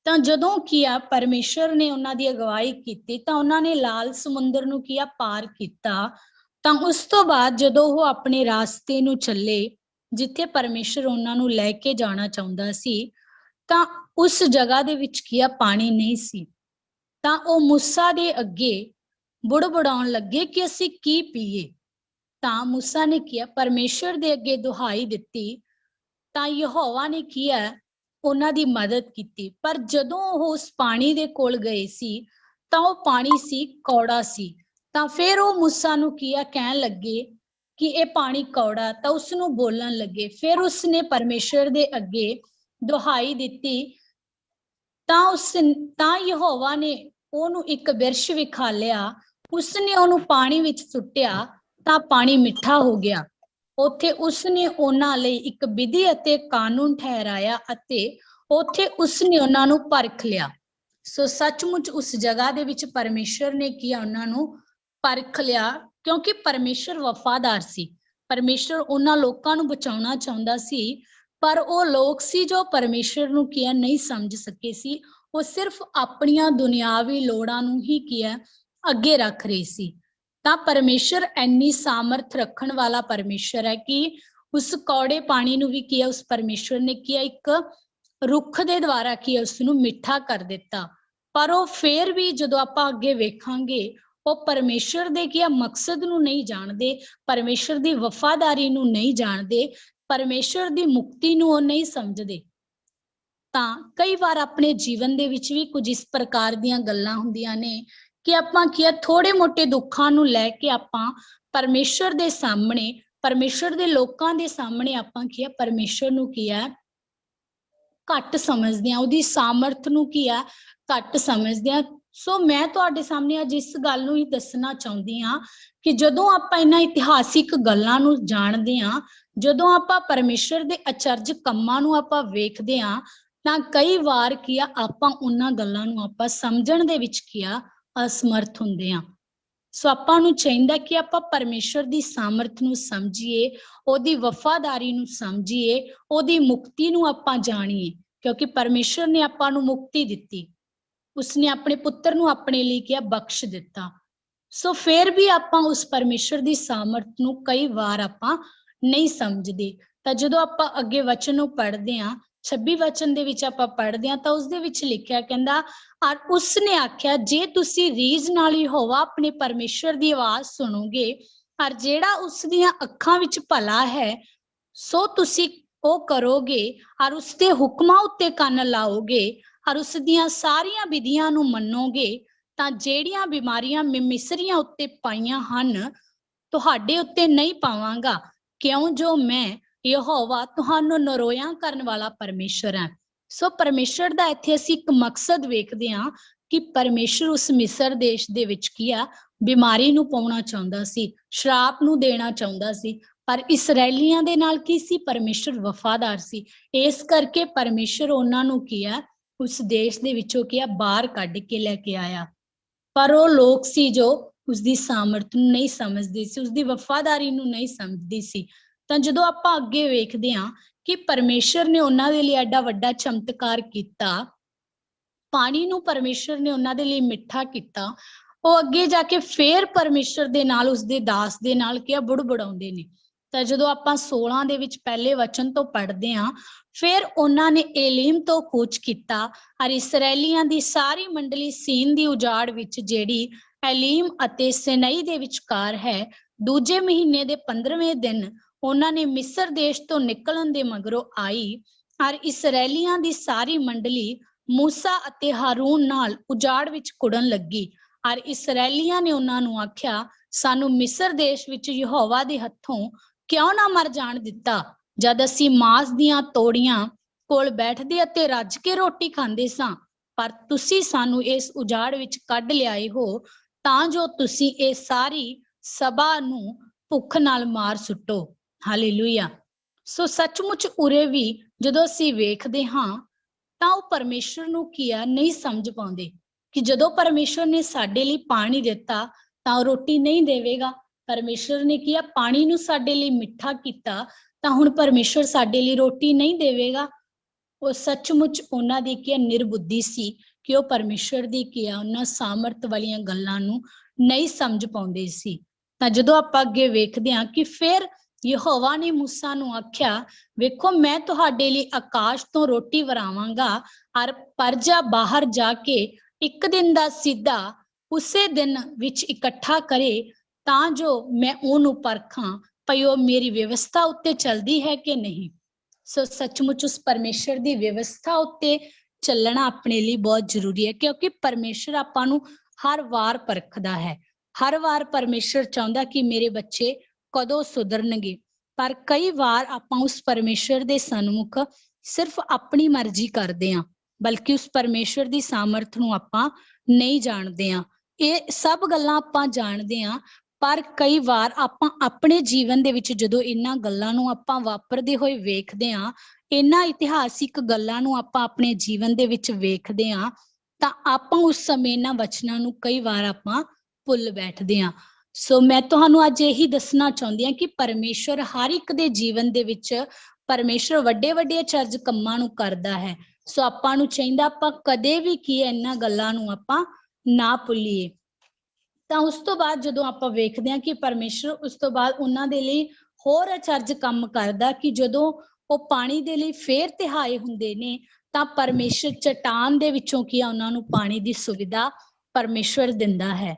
ਤਾਂ ਜਦੋਂ ਕੀਆ ਪਰਮੇਸ਼ਰ ਨੇ ਉਹਨਾਂ ਦੀ ਅਗਵਾਈ ਕੀਤੀ ਤਾਂ ਉਹਨਾਂ ਨੇ ਲਾਲ ਸਮੁੰਦਰ ਨੂੰ ਕੀਆ ਪਾਰ ਕੀਤਾ। ਤਾਂ ਉਸ ਤੋਂ ਬਾਅਦ ਜਦੋਂ ਉਹ ਆਪਣੇ ਰਾਸਤੇ ਨੂੰ ਚੱਲੇ ਜਿੱਥੇ ਪਰਮੇਸ਼ਰ ਉਹਨਾਂ ਨੂੰ ਲੈ ਕੇ ਜਾਣਾ ਚਾਹੁੰਦਾ ਸੀ, ਤਾਂ ਉਸ ਜਗ੍ਹਾ ਦੇ ਵਿੱਚ ਕੀਆ ਪਾਣੀ ਨਹੀਂ ਸੀ। ਤਾਂ ਉਹ ਮੂਸਾ ਦੇ ਅੱਗੇ ਬੁੜਬੁੜਾਉਣ ਲੱਗੇ ਕਿ ਅਸੀਂ ਕੀ ਪੀਏ। ਤਾਂ ਮੂਸਾ ਨੇ ਕਿਹਾ, ਪਰਮੇਸ਼ਰ ਦੇ ਅੱਗੇ ਦੁਹਾਈ ਦਿੱਤੀ, ਤਾਂ ਯਹੋਵਾ ਨੇ ਕਿਹਾ ਉਹਨਾਂ ਦੀ ਮਦਦ ਕੀਤੀ। ਪਰ ਜਦੋਂ ਉਹ ਉਸ ਪਾਣੀ ਦੇ ਕੋਲ ਗਏ ਸੀ ਤਾਂ ਉਹ ਪਾਣੀ ਸੀ ਕੌੜਾ ਸੀ। ਤਾਂ ਫਿਰ ਉਹ ਮੂਸਾ ਨੂੰ ਕਿਹਾ, ਕਹਿਣ ਲੱਗੇ ਕਿ ਇਹ ਪਾਣੀ ਕੌੜਾ। ਤਾਂ ਉਸ ਨੂੰ ਬੋਲਣ ਲੱਗੇ। ਫਿਰ ਉਸਨੇ ਪਰਮੇਸ਼ਰ ਦੇ ਅੱਗੇ ਦੁਹਾਈ ਦਿੱਤੀ। ਤਾਂ ਯਹੋਵਾ ਨੇ ਉਹਨੂੰ ਇੱਕ ਬਿਰਛ ਵਿਖਾ ਲਿਆ। ਉਸਨੇ ਉਹਨੂੰ ਪਾਣੀ ਵਿੱਚ ਸੁੱਟਿਆ ਤਾਂ ਪਾਣੀ ਮਿੱਠਾ ਹੋ ਗਿਆ। ਉੱਥੇ ਉਸਨੇ ਉਹਨਾਂ ਲਈ ਇੱਕ ਵਿਧੀ ਅਤੇ ਕਾਨੂੰਨ ਠਹਿਰਾਇਆ ਅਤੇ ਉੱਥੇ ਉਸਨੇ ਉਹਨਾਂ ਨੂੰ ਪਰਖ ਲਿਆ। ਸੋ ਸੱਚਮੁੱਚ ਉਸ ਜਗ੍ਹਾ ਦੇ ਵਿੱਚ ਪਰਮੇਸ਼ਰ ਨੇ ਕੀ ਉਹਨਾਂ ਨੂੰ ਪਰਖ ਲਿਆ, ਕਿਉਂਕਿ ਪਰਮੇਸ਼ਰ ਵਫਾਦਾਰ ਸੀ। ਪਰਮੇਸ਼ਰ ਉਹਨਾਂ ਲੋਕਾਂ ਨੂੰ ਬਚਾਉਣਾ ਚਾਹੁੰਦਾ ਸੀ, ਪਰ ਉਹ ਲੋਕ ਸੀ ਜੋ ਪਰਮੇਸ਼ਰ ਨੂੰ ਕਿਹਾ ਨਹੀਂ ਸਮਝ ਸਕੇ ਸੀ। ਉਹ ਸਿਰਫ ਆਪਣੀਆਂ ਦੁਨਿਆਵੀ ਲੋੜਾਂ ਨੂੰ ਹੀ ਕਿਹਾ ਅੱਗੇ ਰੱਖ ਰਹੀ ਸੀ। ਤਾਂ ਪਰਮੇਸ਼ਰ ਇੰਨੀ ਸਾਮਰਥ ਰੱਖਣ ਵਾਲਾ ਪਰਮੇਸ਼ਰ ਹੈ ਕਿ ਉਸ ਕੌੜੇ ਪਾਣੀ ਨੂੰ ਵੀ ਕਿਹਾ ਉਸ ਪਰਮੇਸ਼ਰ ਨੇ ਕਿਹਾ ਇੱਕ ਰੁੱਖ ਦੇ ਦੁਆਰਾ ਕੀ ਉਸ ਨੂੰ ਮਿੱਠਾ ਕਰ ਦਿੱਤਾ। ਪਰ ਉਹ ਫੇਰ ਵੀ ਜਦੋਂ ਆਪਾਂ ਅੱਗੇ ਵੇਖਾਂਗੇ, ਉਹ ਪਰਮੇਸ਼ਰ ਦੇ ਕੀ ਮਕਸਦ ਨੂੰ ਨਹੀਂ ਜਾਣਦੇ, ਪਰਮੇਸ਼ਰ ਦੀ ਵਫਾਦਾਰੀ ਨੂੰ ਨਹੀਂ ਜਾਣਦੇ, ਪਰਮੇਸ਼ਰ ਦੀ ਮੁਕਤੀ ਨੂੰ ਉਹ ਨਹੀਂ ਸਮਝਦੇ। ਤਾਂ ਕਈ ਵਾਰ ਆਪਣੇ ਜੀਵਨ ਦੇ ਵਿੱਚ ਵੀ ਕੁਝ ਇਸ ਪ੍ਰਕਾਰ ਦੀਆਂ ਗੱਲਾਂ ਹੁੰਦੀਆਂ ਨੇ ਕਿ ਆਪਾਂ ਕੀ ਥੋੜੇ ਮੋਟੇ ਦੁੱਖਾਂ ਨੂੰ ਲੈ ਕੇ ਆਪਾਂ ਪਰਮੇਸ਼ਰ ਦੇ ਸਾਹਮਣੇ, ਪਰਮੇਸ਼ਰ ਦੇ ਲੋਕਾਂ ਦੇ ਸਾਹਮਣੇ ਆਪਾਂ ਕੀ ਪਰਮੇਸ਼ਰ ਨੂੰ ਕੀ ਘੱਟ ਸਮਝਦੇ ਆ, ਉਹਦੀ ਸਾਮਰਥ ਨੂੰ ਕੀ ਘੱਟ ਸਮਝਦੇ ਆ। ਸੋ ਮੈਂ ਤੁਹਾਡੇ ਸਾਹਮਣੇ ਅੱਜ ਇਸ ਗੱਲ ਨੂੰ ਹੀ ਦੱਸਣਾ ਚਾਹੁੰਦੀ ਹਾਂ ਕਿ ਜਦੋਂ ਆਪਾਂ ਇਹਨਾਂ ਇਤਿਹਾਸਿਕ ਗੱਲਾਂ ਨੂੰ ਜਾਣਦੇ ਹਾਂ, ਜਦੋਂ ਆਪਾਂ ਪਰਮੇਸ਼ਰ ਦੇ ਅਚਰਜ ਕੰਮਾਂ ਨੂੰ ਆਪਾਂ ਵੇਖਦੇ ਹਾਂ, ਤਾਂ ਕਈ ਵਾਰ ਕੀ ਆਪਾਂ ਉਹਨਾਂ ਗੱਲਾਂ ਨੂੰ ਆਪਾਂ ਸਮਝਣ ਦੇ ਵਿੱਚ ਕੀ ਅਸਮਰਥ ਹੁੰਦੇ ਆ। ਸੋ ਆਪਾਂ ਨੂੰ ਚਾਹੀਦਾ ਕਿ ਆਪਾਂ ਪਰਮੇਸ਼ਰ ਦੀ ਸਾਮਰਥ ਨੂੰ ਸਮਝੀਏ, ਉਹਦੀ ਵਫਾਦਾਰੀ ਨੂੰ ਸਮਝੀਏ, ਉਹਦੀ ਮੁਕਤੀ ਨੂੰ ਆਪਾਂ ਜਾਣੀਏ, ਕਿਉਂਕਿ ਪਰਮੇਸ਼ਰ ਨੇ ਆਪਾਂ ਨੂੰ ਮੁਕਤੀ ਦਿੱਤੀ। ਉਸਨੇ ਆਪਣੇ ਪੁੱਤਰ ਨੂੰ ਆਪਣੇ ਲਈ ਕਿਹਾ ਬਖਸ਼ ਦਿੱਤਾ। ਸੋ ਫਿਰ ਵੀ ਆਪਾਂ ਉਸ ਪਰਮੇਸ਼ਰ ਦੀ ਸਾਮਰਥ ਨੂੰ ਕਈ ਵਾਰ ਆਪਾਂ ਨਹੀਂ ਸਮਝਦੇ। ਤਾਂ ਜਦੋਂ ਆਪਾਂ ਅੱਗੇ ਵਚਨ ਨੂੰ ਪੜ੍ਹਦੇ ਹਾਂ, 26 ਵਚਨ ਦੇ ਵਿੱਚ ਆਪਾਂ ਪੜ੍ਹਦੇ ਹਾਂ ਤਾਂ ਉਸਦੇ ਵਿੱਚ ਲਿਖਿਆ ਕਹਿੰਦਾ, ਔਰ ਉਸਨੇ ਆਖਿਆ ਜੇ ਤੁਸੀਂ ਰੀਝ ਨਾਲ ਯਹੋਵਾ ਆਪਣੇ ਪਰਮੇਸ਼ਰ ਦੀ ਆਵਾਜ਼ ਸੁਣੋਗੇ ਔਰ ਜਿਹੜਾ ਉਸ ਦੀਆਂ ਅੱਖਾਂ ਵਿੱਚ ਭਲਾ ਹੈ ਸੋ ਤੁਸੀਂ ਉਹ ਕਰੋਗੇ ਔਰ ਉਸਦੇ ਹੁਕਮਾਂ ਉੱਤੇ ਕੰਨ ਲਾਓਗੇ ਔਰ ਉਸ ਦੀਆਂ ਸਾਰੀਆਂ ਵਿਧੀਆਂ ਨੂੰ ਮੰਨੋਗੇ, ਤਾਂ ਜਿਹੜੀਆਂ ਬਿਮਾਰੀਆਂ ਮੈਂ ਮਿਸਰੀਆਂ ਉੱਤੇ ਪਾਈਆਂ ਹਨ ਤੁਹਾਡੇ ਉੱਤੇ ਨਹੀਂ ਪਾਵਾਂਗਾ, ਕਿਉਂ ਜੋ ਮੈਂ ਯਹੋਵਾ ਤੁਹਾਨੂੰ ਨਰੋਇਆ ਕਰਨ ਵਾਲਾ ਪਰਮੇਸ਼ਰ ਹੈ। ਸੋ ਪਰਮੇਸ਼ਰ ਦਾ ਇੱਥੇ ਅਸੀਂ ਇੱਕ ਮਕਸਦ ਵੇਖਦੇ ਹਾਂ ਕਿ ਪਰਮੇਸ਼ਰ ਉਸ ਮਿਸਰ ਦੇਸ਼ ਦੇ ਵਿੱਚ ਕੀ ਆ ਬਿਮਾਰੀ ਨੂੰ ਪਾਉਣਾ ਚਾਹੁੰਦਾ ਸੀ, ਸ਼ਰਾਪ ਨੂੰ ਦੇਣਾ ਚਾਹੁੰਦਾ ਸੀ, ਪਰ ਇਸਰਾਏਲੀਆਂ ਦੇ ਨਾਲ ਕੀ ਸੀ, ਪਰਮੇਸ਼ਰ ਵਫਾਦਾਰ ਸੀ। ਇਸ ਕਰਕੇ ਪਰਮੇਸ਼ਰ ਉਹਨਾਂ ਨੂੰ ਕੀ ਆ ਉਸ ਦੇਸ਼ ਦੇ ਵਿੱਚੋਂ ਕੀ ਆ ਬਾਹਰ ਕੱਢ ਕੇ ਲੈ ਕੇ ਆਇਆ। ਪਰ ਉਹ ਲੋਕ ਸੀ ਜੋ ਉਸਦੀ ਸਾਮਰਥ ਨੂੰ ਨਹੀਂ ਸਮਝਦੇ ਸੀ, ਉਸਦੀ ਵਫਾਦਾਰੀ ਨੂੰ ਨਹੀਂ ਸਮਝਦੀ ਸੀ। ਤਾਂ ਜਦੋਂ ਆਪਾਂ ਅੱਗੇ ਵੇਖਦੇ ਹਾਂ ਕਿ ਪਰਮੇਸ਼ਰ ਨੇ ਉਹਨਾਂ ਦੇ ਲਈ ਐਡਾ ਵੱਡਾ ਚਮਤਕਾਰ ਕੀਤਾ, ਪਾਣੀ ਨੂੰ ਪਰਮੇਸ਼ਰ ਨੇ ਉਹਨਾਂ ਦੇ ਲਈ ਮਿੱਠਾ ਕੀਤਾ, ਉਹ ਅੱਗੇ ਜਾ ਕੇ ਫੇਰ ਪਰਮੇਸ਼ਰ ਦੇ ਨਾਲ ਉਸਦੇ ਦਾਸ ਦੇ ਨਾਲ ਕੀ ਬੁੜਬੁੜਾਉਂਦੇ ਨੇ। ਤਾਂ ਜਦੋਂ ਆਪਾਂ 16 ਦੇ ਵਿੱਚ ਪਹਿਲੇ ਵਚਨ ਤੋਂ ਪੜ੍ਹਦੇ ਹਾਂ, ਫਿਰ ਉਹਨਾਂ ਨੇ ਏਲੀਮ ਤੋਂ ਕੂਚ ਕੀਤਾ ਔਰ ਇਸਰਾਏਲੀਆਂ ਦੀ ਸਾਰੀ ਮੰਡਲੀ ਸੀਨ ਦੀ ਉਜਾੜ ਵਿੱਚ ਜਿਹੜੀ ਏਲੀਮ ਅਤੇ ਸਿਨਈ ਦੇ ਵਿਚਕਾਰ ਹੈ, ਦੂਜੇ ਮਹੀਨੇ ਦੇ 15ਵੇਂ ਦਿਨ ਉਹਨਾਂ ਨੇ ਮਿਸਰ ਦੇਸ਼ ਤੋਂ ਨਿਕਲਣ ਦੇ ਮਗਰੋਂ ਆਈ ਔਰ ਇਸਰਾਏਲੀਆਂ ਦੀ ਸਾਰੀ ਮੰਡਲੀ ਮੂਸਾ ਅਤੇ ਹਾਰੂਨ ਨਾਲ ਉਜਾੜ ਵਿੱਚ ਕੁੜਨ ਲੱਗੀ ਔਰ ਇਸਰਾਏਲੀਆਂ ਨੇ ਉਹਨਾਂ ਨੂੰ ਆਖਿਆ, ਸਾਨੂੰ ਮਿਸਰ ਦੇਸ਼ ਵਿੱਚ ਯਹੋਵਾ ਦੇ ਹੱਥੋਂ ਕਿਉਂ ਨਾ ਮਰ ਜਾਣ ਦਿੱਤਾ, ਜਦ ਅਸੀਂ ਮਾंस ਦੀਆਂ ਤੋੜੀਆਂ ਕੋਲ ਬੈਠਦੇ ਅਤੇ ਰੱਜ ਕੇ ਰੋਟੀ ਖਾਂਦੇ ਸਾਂ, ਪਰ ਤੁਸੀਂ ਸਾਨੂੰ ਇਸ ਉਜਾੜ ਵਿੱਚ ਕੱਢ ਲਿਆਏ ਹੋ ਤਾਂ ਜੋ ਤੁਸੀਂ ਇਹ ਸਾਰੀ ਸਭਾ ਨੂੰ ਭੁੱਖ ਨਾਲ ਮਾਰ ਸੁੱਟੋ। ਹਾਲੇਲੂਇਆ। ਸੋ ਸੱਚਮੁੱਚ ਉਰੇ ਵੀ ਜਦੋਂ ਅਸੀਂ ਵੇਖਦੇ ਹਾਂ ਤਾਂ ਉਹ ਪਰਮੇਸ਼ਰ ਨੂੰ ਕੀ ਆ ਨਹੀਂ ਸਮਝ ਪਾਉਂਦੇ ਕਿ ਜਦੋਂ ਪਰਮੇਸ਼ਰ ਨੇ ਸਾਡੇ ਲਈ ਪਾਣੀ ਦਿੱਤਾ ਤਾਂ ਉਹ ਰੋਟੀ ਨਹੀਂ ਦੇਵੇਗਾ। ਪਰਮੇਸ਼ਰ ਨੇ ਕੀ ਆ ਪਾਣੀ ਨੂੰ ਸਾਡੇ ਲਈ ਮਿੱਠਾ ਕੀਤਾ ਤਾਂ ਹੁਣ ਪਰਮੇਸ਼ਰ ਸਾਡੇ ਲਈ ਰੋਟੀ ਨਹੀਂ ਦੇਵੇਗਾ। ਉਹ ਸੱਚਮੁੱਚ ਉਹਨਾਂ ਦੀ ਕੀ ਨਿਰਬੁੱਧੀ ਸੀ ਕਿ ਉਹ ਪਰਮੇਸ਼ਰ ਦੀ ਕੀ ਆ ਉਹਨਾਂ ਸਾਮਰਥ ਵਾਲੀਆਂ ਗੱਲਾਂ ਨੂੰ ਨਹੀਂ ਸਮਝ ਪਾਉਂਦੇ ਸੀ। ਤਾਂ ਜਦੋਂ ਆਪਾਂ ਅੱਗੇ ਵੇਖਦੇ ਹਾਂ ਕਿ ਫਿਰ ਯਹੋਵਾ ਨੇ ਮੂਸਾ ਨੂੰ ਆਖਿਆ, ਵੇਖੋ ਮੈਂ ਤੁਹਾਡੇ ਲਈ ਆਕਾਸ਼ ਤੋਂ ਰੋਟੀ ਵਰਾਵਾਂਗਾ ਔਰ ਪਰਜਾ ਬਾਹਰ ਜਾ ਕੇ ਇੱਕ ਦਿਨ ਦਾ ਸਿੱਧਾ ਉਸੇ ਦਿਨ ਵਿੱਚ ਇਕੱਠਾ ਕਰੇ ਤਾਂ ਜੋ ਮੈਂ ਉਹਨੂੰ ਪਰਖਾਂ ਭਈ ਉਹ ਮੇਰੀ ਵਿਵਸਥਾ ਉੱਤੇ ਚੱਲਦੀ ਹੈ ਕਿ ਨਹੀਂ। ਸੋ ਸੱਚਮੁੱਚ ਉਸ ਪਰਮੇਸ਼ਰ ਦੀ ਵਿਵਸਥਾ ਉੱਤੇ ਚੱਲਣਾ ਆਪਣੇ ਲਈ ਬਹੁਤ ਜ਼ਰੂਰੀ ਹੈ, ਕਿਉਂਕਿ ਪਰਮੇਸ਼ਰ ਆਪਾਂ ਨੂੰ ਹਰ ਵਾਰ ਪਰਖਦਾ ਹੈ। ਹਰ ਵਾਰ ਪਰਮੇਸ਼ਰ ਚਾਹੁੰਦਾ ਕਿ ਮੇਰੇ ਬੱਚੇ ਕਦੋਂ ਸੁਧਰਨਗੇ, ਪਰ ਕਈ ਵਾਰ ਆਪਾਂ ਉਸ ਪਰਮੇਸ਼ਰ ਦੇ ਸਨਮੁਖ ਸਿਰਫ ਆਪਣੀ ਮਰਜ਼ੀ ਕਰਦੇ ਹਾਂ, ਬਲਕਿ ਉਸ ਪਰਮੇਸ਼ਰ ਦੀ ਸਾਮਰਥ ਨੂੰ ਆਪਾਂ ਨਹੀਂ ਜਾਣਦੇ ਹਾਂ। ਇਹ ਸਭ ਗੱਲਾਂ ਆਪਾਂ ਜਾਣਦੇ ਹਾਂ, ਪਰ ਕਈ ਵਾਰ ਆਪਾਂ ਆਪਣੇ ਜੀਵਨ ਦੇ ਵਿੱਚ ਜਦੋਂ ਇਹਨਾਂ ਗੱਲਾਂ ਨੂੰ ਆਪਾਂ ਵਾਪਰਦੇ ਹੋਏ ਵੇਖਦੇ ਹਾਂ, ਇਹਨਾਂ ਇਤਿਹਾਸਿਕ ਗੱਲਾਂ ਨੂੰ ਆਪਾਂ ਆਪਣੇ ਜੀਵਨ ਦੇ ਵਿੱਚ ਵੇਖਦੇ ਹਾਂ, ਤਾਂ ਆਪਾਂ ਉਸ ਸਮੇਂ ਇਹਨਾਂ ਵਚਨਾਂ ਨੂੰ ਕਈ ਵਾਰ ਆਪਾਂ ਭੁੱਲ ਬੈਠਦੇ ਹਾਂ। ਸੋ ਮੈਂ ਤੁਹਾਨੂੰ ਅੱਜ ਇਹੀ ਦੱਸਣਾ ਚਾਹੁੰਦੀ ਹਾਂ ਕਿ ਪਰਮੇਸ਼ਰ ਹਰ ਇੱਕ ਦੇ ਜੀਵਨ ਦੇ ਵਿੱਚ ਪਰਮੇਸ਼ਰ ਵੱਡੇ ਵੱਡੇ ਅਚਰਜ ਕੰਮਾਂ ਨੂੰ ਕਰਦਾ ਹੈ। ਸੋ ਆਪਾਂ ਨੂੰ ਚਾਹੀਦਾ ਆਪਾਂ ਕਦੇ ਵੀ ਕੀ ਹੈ ਇਹਨਾਂ ਗੱਲਾਂ ਨੂੰ ਆਪਾਂ ਨਾ ਭੁੱਲੀਏ। ਤਾਂ ਉਸ ਤੋਂ ਬਾਅਦ ਜਦੋਂ ਆਪਾਂ ਵੇਖਦੇ ਹਾਂ ਕਿ ਪਰਮੇਸ਼ਰ ਉਸ ਤੋਂ ਬਾਅਦ ਉਹਨਾਂ ਦੇ ਲਈ ਹੋਰ ਅਚਰਜ ਕੰਮ ਕਰਦਾ ਕਿ ਜਦੋਂ ਉਹ ਪਾਣੀ ਦੇ ਲਈ ਫੇਰ ਤਿਹਾਏ ਹੁੰਦੇ ਨੇ ਤਾਂ ਪਰਮੇਸ਼ਰ ਚਟਾਨ ਦੇ ਵਿੱਚੋਂ ਕੀ ਆ ਉਹਨਾਂ ਨੂੰ ਪਾਣੀ ਦੀ ਸੁਵਿਧਾ ਪਰਮੇਸ਼ਰ ਦਿੰਦਾ ਹੈ।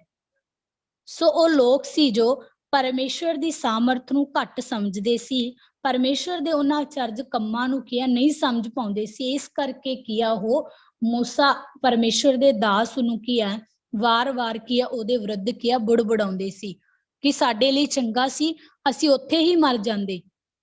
ਸੋ ਉਹ ਲੋਕ ਸੀ ਜੋ ਪਰਮੇਸ਼ਰ ਦੀ ਸਾਮਰਥ ਨੂੰ ਘੱਟ ਸਮਝਦੇ ਸੀ, ਪਰਮੇਸ਼ਰ ਦੇ ਉਹਨਾਂ ਅਚਰਜ ਕੰਮਾਂ ਨੂੰ ਕੀ ਆ ਨਹੀਂ ਸਮਝ ਪਾਉਂਦੇ ਸੀ। ਇਸ ਕਰਕੇ ਕੀ ਆ ਉਹ ਮੂਸਾ ਪਰਮੇਸ਼ਰ ਦੇ ਦਾਸ ਨੂੰ ਕੀ ਆ ਵਾਰ-ਵਾਰ ਕੀ ਆ ਉਹਦੇ ਵਿਰੁੱਧ ਕੀ ਆ ਬੁੜਬੁੜਾਉਂਦੇ ਸੀ ਕਿ ਸਾਡੇ ਲਈ ਚੰਗਾ ਸੀ ਅਸੀਂ ਉੱਥੇ ਹੀ ਮਰ ਜਾਂਦੇ।